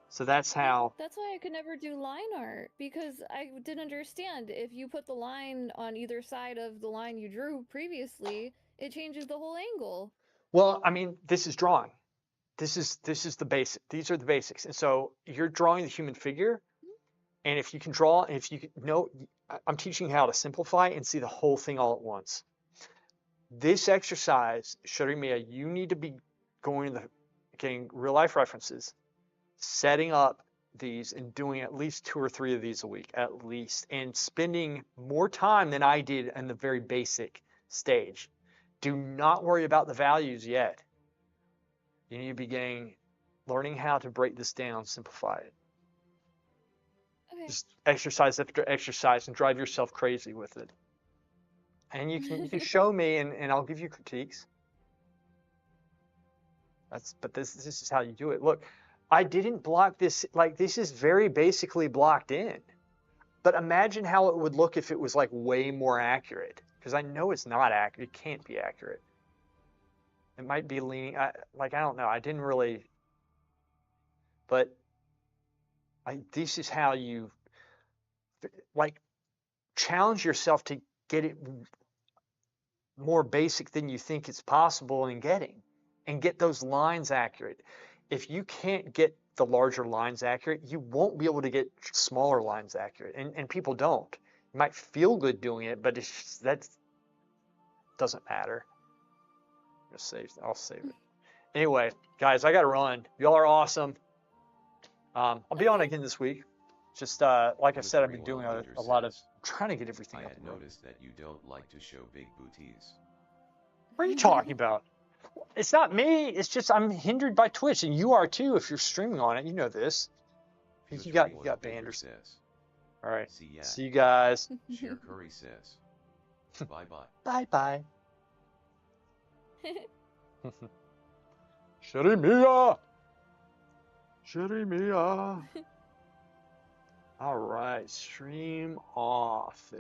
A: So that's how.
B: That's why I could never do line art, because I didn't understand. If you put the line on either side of the line you drew previously, it changes the whole angle.
A: Well, I mean, this is drawing. This is the basic. These are the basics. And so you're drawing the human figure, and if you can draw, if you can know, I'm teaching you how to simplify and see the whole thing all at once. This exercise, showing me you need to be getting real life references, setting up these and doing at least 2 or 3 of these a week, at least, and spending more time than I did in the very basic stage. Do not worry about the values yet. You need to be learning how to break this down, simplify it.
B: Okay.
A: Just exercise after exercise and drive yourself crazy with it. And you can show me, and I'll give you critiques. But this is how you do it. Look, I didn't block this. Like, this is very basically blocked in. But imagine how it would look if it was like way more accurate. Because I know it's not accurate. It can't be accurate. It might be leaning. I don't know. I didn't really. But this is how you challenge yourself to get it more basic than you think it's possible in getting, and get those lines accurate. If you can't get the larger lines accurate, you won't be able to get smaller lines accurate, and people don't. You might feel good doing it, but that doesn't matter. I'll save it. Anyway, guys, I gotta run. Y'all are awesome. I'll be on again this week. Just like I said, I've been doing a lot of trying to get everything
C: I
A: up.
C: had noticed that you don't like to show big booties.
A: What are you talking about? It's not me. It's just I'm hindered by Twitch, and you are too if you're streaming on it. You know this. You got banders. All right. See you guys.
C: Share Curry says. Bye bye.
A: Bye bye. Shirimia. Shirimia. All right, stream off there.